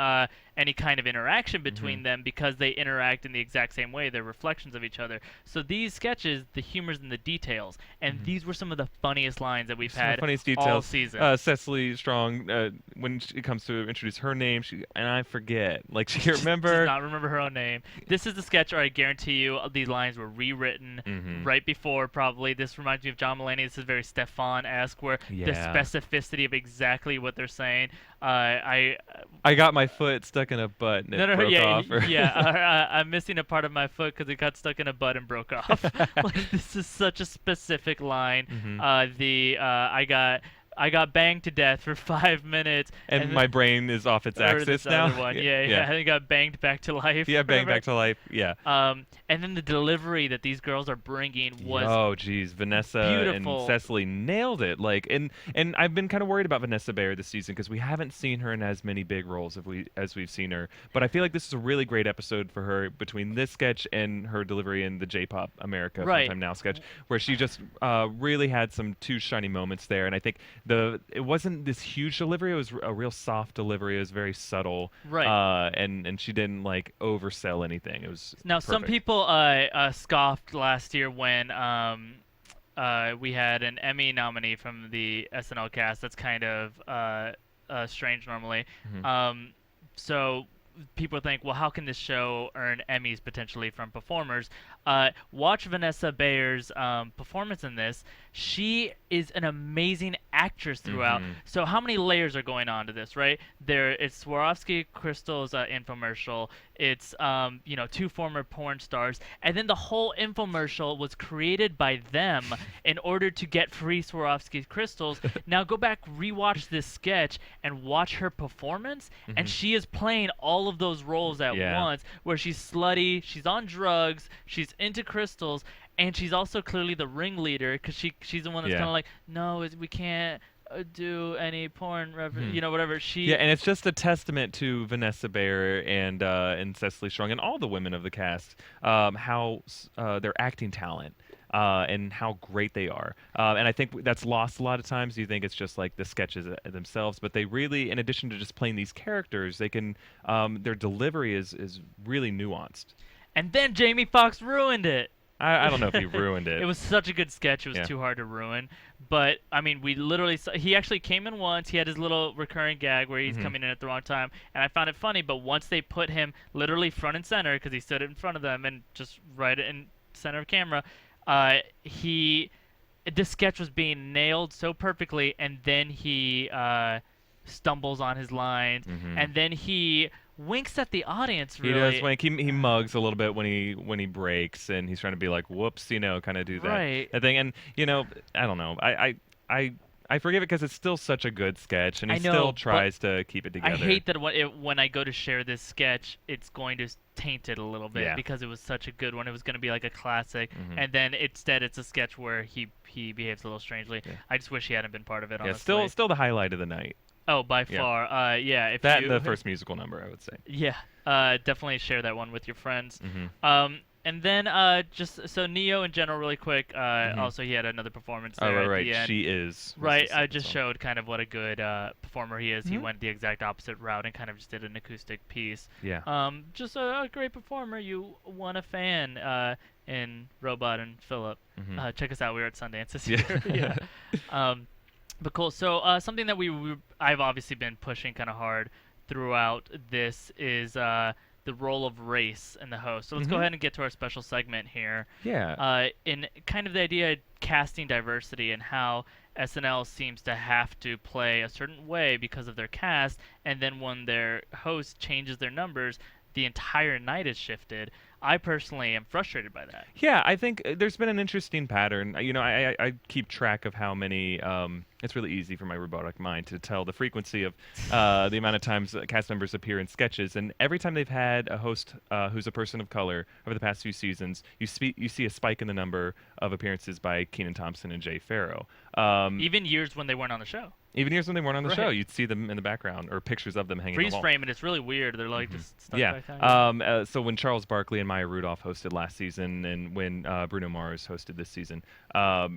any kind of interaction between them, because they interact in the exact same way. They're reflections of each other. So these sketches, the humor's in the details, and these were some of the funniest lines that we've Some of the had funniest all details. season. Cecily Strong, when it comes to introduce her name, and I forget, like she can't Does remember. not remember her own name. This is the sketch where I guarantee you these lines were rewritten right before, probably. This reminds me of John Mulaney. This is very Stefan-esque, where the Yeah. specificity of exactly what they're saying. I got my foot stuck in a butt and it broke off. Or I'm missing a part of my foot because it got stuck in a butt and broke off. Like, this is such a specific line. I got banged to death for 5 minutes, and then- my brain is off its or axis this now. other one. Yeah. I think got banged back to life. Yeah, bang Remember? back to life. Yeah. And then the delivery that these girls are bringing was Oh geez, Vanessa beautiful. and Cecily nailed it. Like, and I've been kind of worried about Vanessa Bayer this season because we haven't seen her in as many big roles as we've seen her. But I feel like this is a really great episode for her, between this sketch and her delivery in the J-Pop America Right. Full Time Now sketch, where she just really had some two shiny moments there. And I think it wasn't this huge delivery; it was a real soft delivery. It was very subtle. Right. And she didn't like oversell anything. It was Now, some perfect. people scoffed last year when we had an Emmy nominee from the SNL cast. That's kind of strange normally. So people think, well, how can this show earn Emmys potentially from performers? Watch Vanessa Bayer's performance in this. She is an amazing actress throughout. So how many layers are going on to this, right? It's Swarovski Crystal's infomercial. It's two former porn stars, and then the whole infomercial was created by them in order to get free Swarovski crystals. Now go back, rewatch this sketch, and watch her performance, and she is playing all of those roles at Yeah. once, where she's slutty, she's on drugs, she's into crystals, and she's also clearly the ringleader, because she's the one that's Yeah. kind of like, no, we can't do any porn, whatever. Yeah, and it's just a testament to Vanessa Bayer and Cecily Strong and all the women of the cast, how their acting talent and how great they are. And I think that's lost a lot of times. You think it's just like the sketches themselves, but they really, in addition to just playing these characters, they can their delivery is really nuanced. And then Jamie Foxx ruined it. I don't know if he ruined it. It was such a good sketch. It was Yeah. too hard to ruin. But, I mean, we literally saw, he actually came in once. He had his little recurring gag where he's coming in at the wrong time. And I found it funny. But once they put him literally front and center, because he stood in front of them and just right in center of camera, this sketch was being nailed so perfectly. And then he stumbles on his lines. And then he winks at the audience, really. He does wink. He mugs a little bit when he breaks, and he's trying to be like, whoops, kind of do that, Right. that thing. And I don't know. I forgive it because it's still such a good sketch, and he I know, still but tries to keep it together. I hate that when I go to share this sketch, it's going to taint it a little bit Yeah. because it was such a good one. It was going to be like a classic, Mhm. and then instead it's a sketch where he behaves a little strangely. Yeah. I just wish he hadn't been part of it. Yeah, Honestly. still the highlight of the night. Oh, by Yeah. far. Yeah. If That you and the first musical number, I would say. Yeah. Definitely share that one with your friends. Mm-hmm. And then just so Neo in general, really quick. Also, he had another performance Oh, there at right. the end. She is. was Right, the I second just song. showed kind of what a good performer he is. He Mhm. went the exact opposite route and kind of just did an acoustic piece. Yeah. Just a great performer. You won a fan in Robot and Philip. Mhm. Check us out. We were at Sundance this Yeah. year. Yeah. But cool. So something that I've obviously been pushing kind of hard throughout this is the role of race in the host. So let's go Mhm. ahead and get to our special segment here. Yeah. In kind of the idea of casting diversity and how SNL seems to have to play a certain way because of their cast, and then when their host changes their numbers, the entire night is shifted. I personally am frustrated by that. Yeah, I think there's been an interesting pattern. You know, I keep track of how many. It's really easy for my robotic mind to tell the frequency of the amount of times cast members appear in sketches. And every time they've had a host who's a person of color over the past few seasons, you see a spike in the number of appearances by Kenan Thompson and Jay Farrow. Even years when they weren't on the show. Even years when they weren't on the show, Right. you'd see them in the background or pictures of them hanging on Freeze the wall. frame, and it's really weird. They're like just stuck Yeah. back there. So when Charles Barkley and Maya Rudolph hosted last season, and when Bruno Mars hosted this season,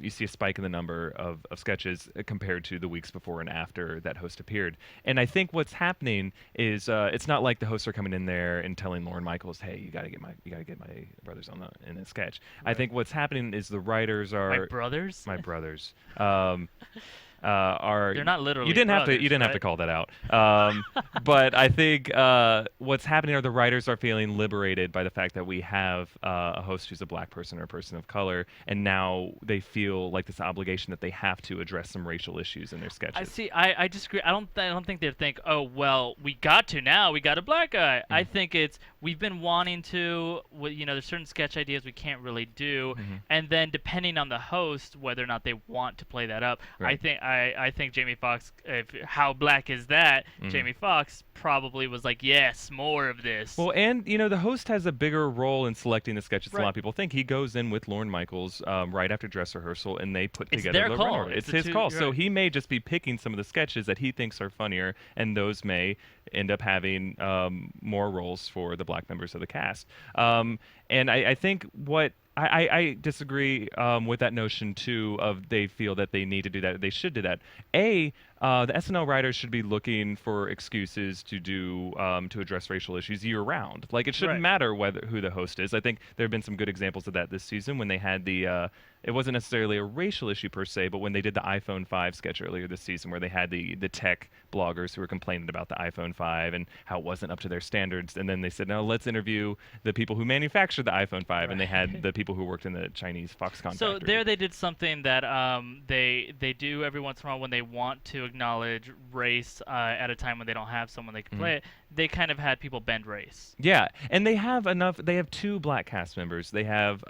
you see a spike in the number of sketches compared to the weeks before and after that host appeared. And I think what's happening is it's not like the hosts are coming in there and telling Lorne Michaels, "Hey, you got to get my brothers in a sketch." I think what's happening is the writers are My brothers? my brothers. Are They're not literally you didn't have to brothers, right? call that out, but I think what's happening are the writers are feeling liberated by the fact that we have a host who's a black person or a person of color, and now they feel like this obligation that they have to address some racial issues in their sketches. I see. I disagree. I don't think they think, oh well, we got a black guy. I think it's we've been wanting to. There's certain sketch ideas we can't really do, and then depending on the host, whether or not they want to play that up. Right. I think Jamie Foxx. How black is that? Jamie Foxx probably was like, yes, more of this. Well, and the host has a bigger role in selecting the sketches than a lot Right. of people think. He goes in with Lorne Michaels right after dress rehearsal, and they put It's together their the call. runner. It's It's the his two- call. So right. he may just be picking some of the sketches that he thinks are funnier, and those may end up having more roles for the black members of the cast. And I think what I disagree with that notion too. Of they feel that they need to do that. They should do that. The SNL writers should be looking for excuses to do to address racial issues year round. Like it shouldn't Right. matter who the host is. I think there have been some good examples of that this season when they had the. It wasn't necessarily a racial issue per se, but when they did the iPhone 5 sketch earlier this season, where they had the tech bloggers who were complaining about the iPhone 5 and how it wasn't up to their standards, and then they said, "No, let's interview the people who manufactured the iPhone 5," and they had the people who worked in the Chinese Foxconn So factory. there they did something that they do every once in a while when they want to acknowledge race at a time when they don't have someone they can play it. They kind of had people bend race. Yeah, and they have enough. They have two black cast members. They have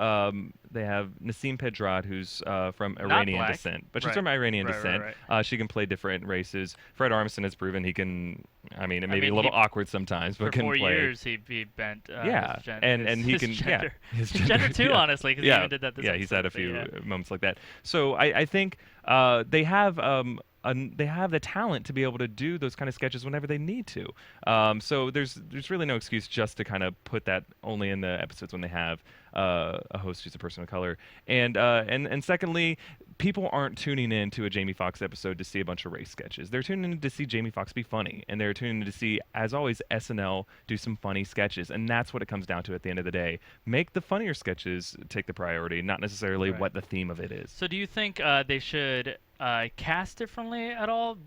Nassim Pedrad, who's from Iranian black. descent, but she's Right. from Iranian Right, descent. right, She can play different races. Fred Armisen has proven he can. I mean, it may be a mean, little he- awkward sometimes, but For can 4 play. years he bent. Yeah, his and he his can. Gender. Yeah, his Gender too, yeah. honestly, because he even did that this yeah, he's had a episode, few but yeah. moments like that. So I think they have they have the talent to be able to do those kind of sketches whenever they need to. So there's really no excuse just to kind of put that only in the episodes when they have a host who's a person of color. And secondly, people aren't tuning in to a Jamie Foxx episode to see a bunch of race sketches. They're tuning in to see Jamie Foxx be funny, and they're tuning in to see, as always, SNL do some funny sketches. And that's what it comes down to at the end of the day. Make the funnier sketches take the priority, not necessarily Right. what the theme of it is. So do you think they should cast differently at all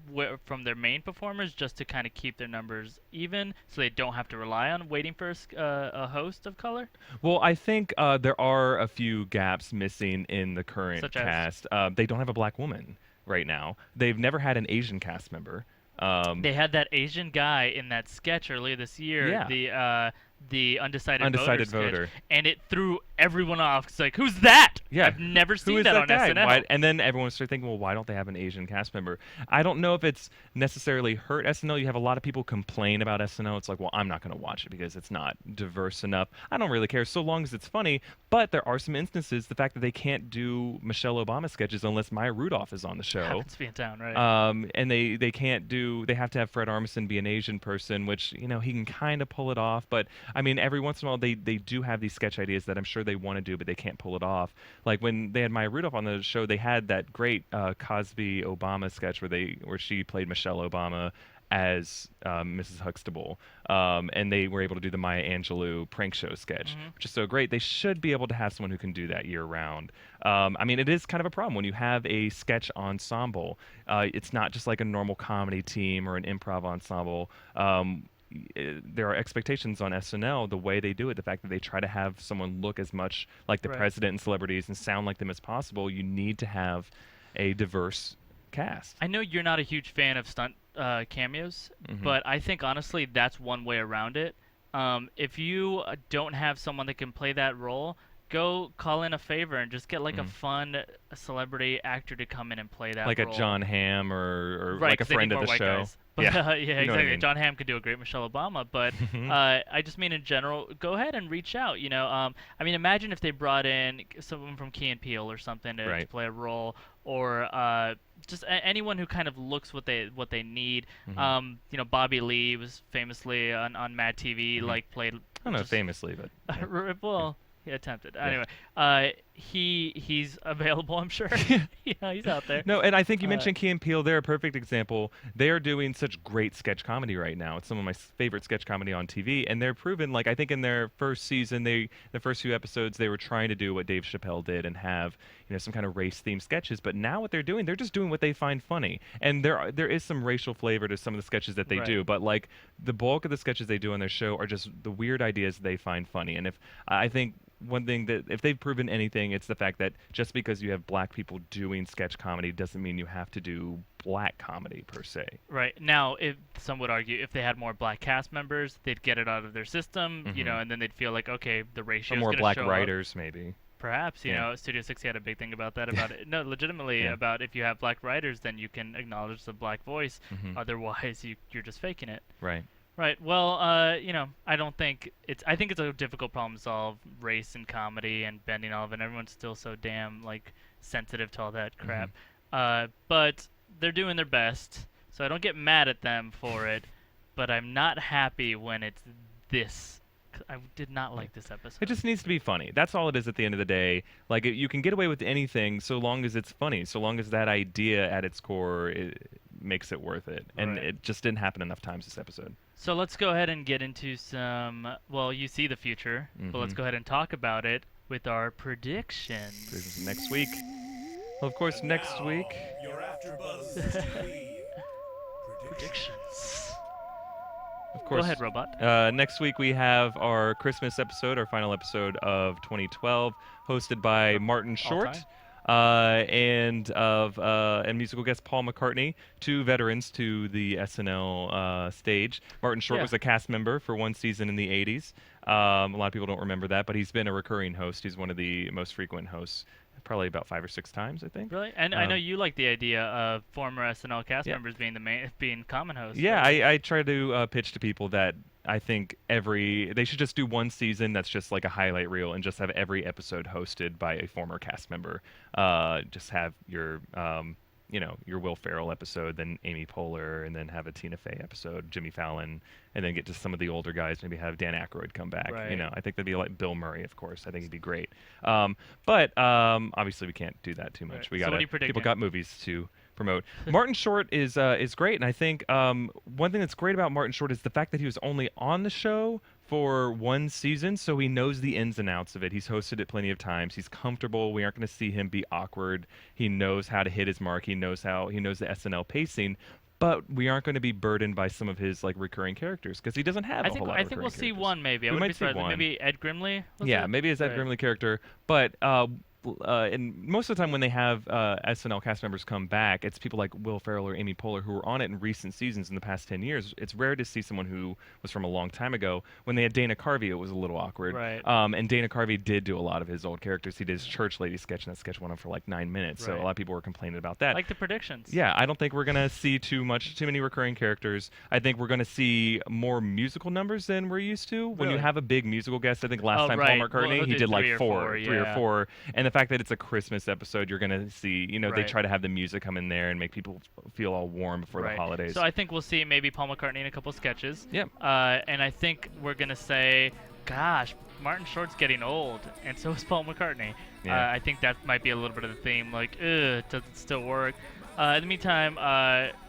from their main performers just to kind of keep their numbers even so they don't have to rely on waiting for a host of color? Well, I think there are a few gaps missing in the current Such as? cast. They don't have a black woman right now. They've never had an Asian cast member. They had that Asian guy in that sketch earlier this year. Yeah. the undecided Undecided voter, voter. sketch, and it threw everyone off. It's like, who's that? Yeah, I've never who seen is that on guy? SNL. Why, and then everyone started thinking, well, why don't they have an Asian cast member? I don't know if it's necessarily hurt SNL. You have a lot of people complain about SNL. It's like, well, I'm not going to watch it because it's not diverse enough. I don't really care so long as it's funny. But there are some instances, the fact that they can't do Michelle Obama sketches unless Maya Rudolph is on the show. Happens to be in town, right? And they can't do. They have to have Fred Armisen be an Asian person, which he can kind of pull it off. But I mean, every once in a while they do have these sketch ideas that I'm sure they want to do, but they can't pull it off. Like when they had Maya Rudolph on the show, they had that great Cosby Obama sketch where she played Michelle Obama as Mrs. Huxtable, and they were able to do the Maya Angelou prank show sketch, which is so great. They should be able to have someone who can do that year round. I mean, it is kind of a problem when you have a sketch ensemble. It's not just like a normal comedy team or an improv ensemble. There are expectations on SNL, the way they do it, the fact that they try to have someone look as much like the president and celebrities and sound like them as possible. You need to have a diverse cast. I know you're not a huge fan of stunt cameos, but I think honestly that's one way around it. If you don't have someone that can play that role, go call in a favor and just get like a fun celebrity actor to come in and play that like role. a John Hamm or Right, like a 'cause they friend need of more the white show. guys. But, Yeah, yeah, you know what I exactly. mean. John Hamm could do a great Michelle Obama, but I just mean in general, go ahead and reach out. I mean, imagine if they brought in someone from Key and Peele or something to play a role, or just anyone who kind of looks what they need. Bobby Lee was famously on Mad TV, like played. I don't know, famously, but Well, he attempted. Anyway, he's available, I'm sure. Yeah, he's out there. No, and I think you mentioned Key and Peele. They're a perfect example. They are doing such great sketch comedy right now. It's some of my favorite sketch comedy on TV, and they're proven. Like I think in their first season, the first few episodes, they were trying to do what Dave Chappelle did and have some kind of race-themed sketches. But now what they're doing, they're just doing what they find funny, and there is some racial flavor to some of the sketches that they do. But like the bulk of the sketches they do on their show are just the weird ideas they find funny. And if I think one thing that if they've proven anything, it's the fact that just because you have black people doing sketch comedy doesn't mean you have to do black comedy per se. Right. Now, if some would argue if they had more black cast members, they'd get it out of their system, and then they'd feel like, okay, the ratio is more going to black show writers, up. maybe. Perhaps, Studio 60 had a big thing about that. No, legitimately about if you have black writers, then you can acknowledge the black voice. Otherwise, you're just faking it. Right. Right. Well, I don't think I think it's a difficult problem to solve, race and comedy and bending all of it. And everyone's still so damn sensitive to all that crap. But they're doing their best, so I don't get mad at them for it. But I'm not happy when it's this. I did not like this episode. It just needs to be funny. That's all it is at the end of the day. Like you can get away with anything so long as it's funny, so long as that idea at its core makes it worth it. And it just didn't happen enough times this episode. So let's go ahead and get into some. Well, you see the future, but let's go ahead and talk about it with our predictions. This is next week. Well, of course, next week. Your AfterBuzz TV predictions. Of course. Go ahead, Robot. Next week we have our Christmas episode, our final episode of 2012, hosted by Martin Short. And musical guest Paul McCartney, two veterans to the SNL stage. Martin Short was a cast member for one season in the 80s. A lot of people don't remember that, but he's been a recurring host. He's one of the most frequent hosts, probably about 5 or 6 times, I think. Really? And I know you like the idea of former SNL cast members being common hosts. Yeah, I try to pitch to people that I think they should just do one season that's just like a highlight reel and just have every episode hosted by a former cast member. Just have your your Will Ferrell episode, then Amy Poehler, and then have a Tina Fey episode, Jimmy Fallon, and then get to some of the older guys. Maybe have Dan Aykroyd come back. Right. I think that'd be like Bill Murray, of course. I think he'd be great. But obviously we can't do that too much. Right. So what are you people predicting? got movies to promote. Martin Short is great, and I think one thing that's great about Martin Short is the fact that he was only on the show for one season, so he knows the ins and outs of it. He's hosted it plenty of times. He's comfortable. We aren't going to see him be awkward. He knows how to hit his mark. He knows the SNL pacing. But we aren't going to be burdened by some of his recurring characters because he doesn't have a whole lot of I think we'll see one maybe. I We wouldn't might be see surprised. one. Maybe Ed Grimley. Maybe it's Ed Grimley character. But and most of the time when they have SNL cast members come back, it's people like Will Ferrell or Amy Poehler who were on it in recent seasons in the past 10 years. It's rare to see someone who was from a long time ago. When they had Dana Carvey, it was a little awkward. Right. And Dana Carvey did do a lot of his old characters. He did his church lady sketch, and that sketch went on for like 9 minutes. So a Right. lot of people were complaining about that. Like the predictions. Yeah, I don't think we're gonna see too many recurring characters. I think we're gonna see more musical numbers than we're used to. When you Really? have a big musical guest, I think last Oh, time right. Paul McCartney, Well, he he'll did do like three or four, three or yeah. four. And the fact that it's a Christmas episode, you're gonna see, they Right. try to have the music come in there and make people feel all warm before Right. the holidays. So I think we'll see maybe Paul McCartney in a couple sketches. Yep. And I think we're gonna say, gosh, Martin Short's getting old, and so is Paul McCartney. Yeah. I think that might be a little bit of the theme. Like, does it still work? In the meantime,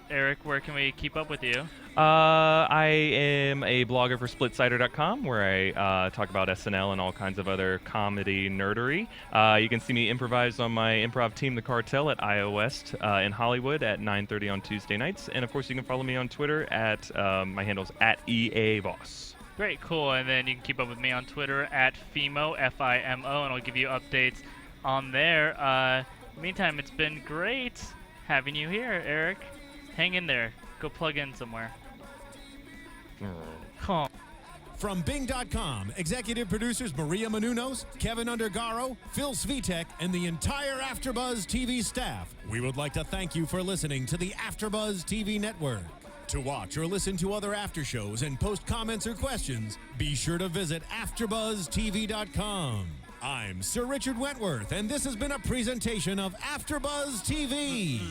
Eric, where can we keep up with you? I am a blogger for SplitSider.com where I talk about SNL and all kinds of other comedy nerdery. You can see me improvise on my improv team, The Cartel, at IO West in Hollywood at 9:30 on Tuesday nights. And of course, you can follow me on Twitter at my handle's at EABoss. Great, cool. And then you can keep up with me on Twitter at FIMO, F-I-M-O, and I'll give you updates on there. In the meantime, it's been great having you here, Eric. Hang in there. Go plug in somewhere. Come on. From Bing.com, executive producers Maria Menounos, Kevin Undergaro, Phil Svitek, and the entire AfterBuzz TV staff, we would like to thank you for listening to the AfterBuzz TV network. To watch or listen to other after shows and post comments or questions, be sure to visit AfterBuzzTV.com. I'm Sir Richard Wentworth, and this has been a presentation of AfterBuzz TV.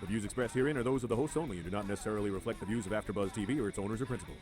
The views expressed herein are those of the hosts only and do not necessarily reflect the views of AfterBuzz TV or its owners or principals.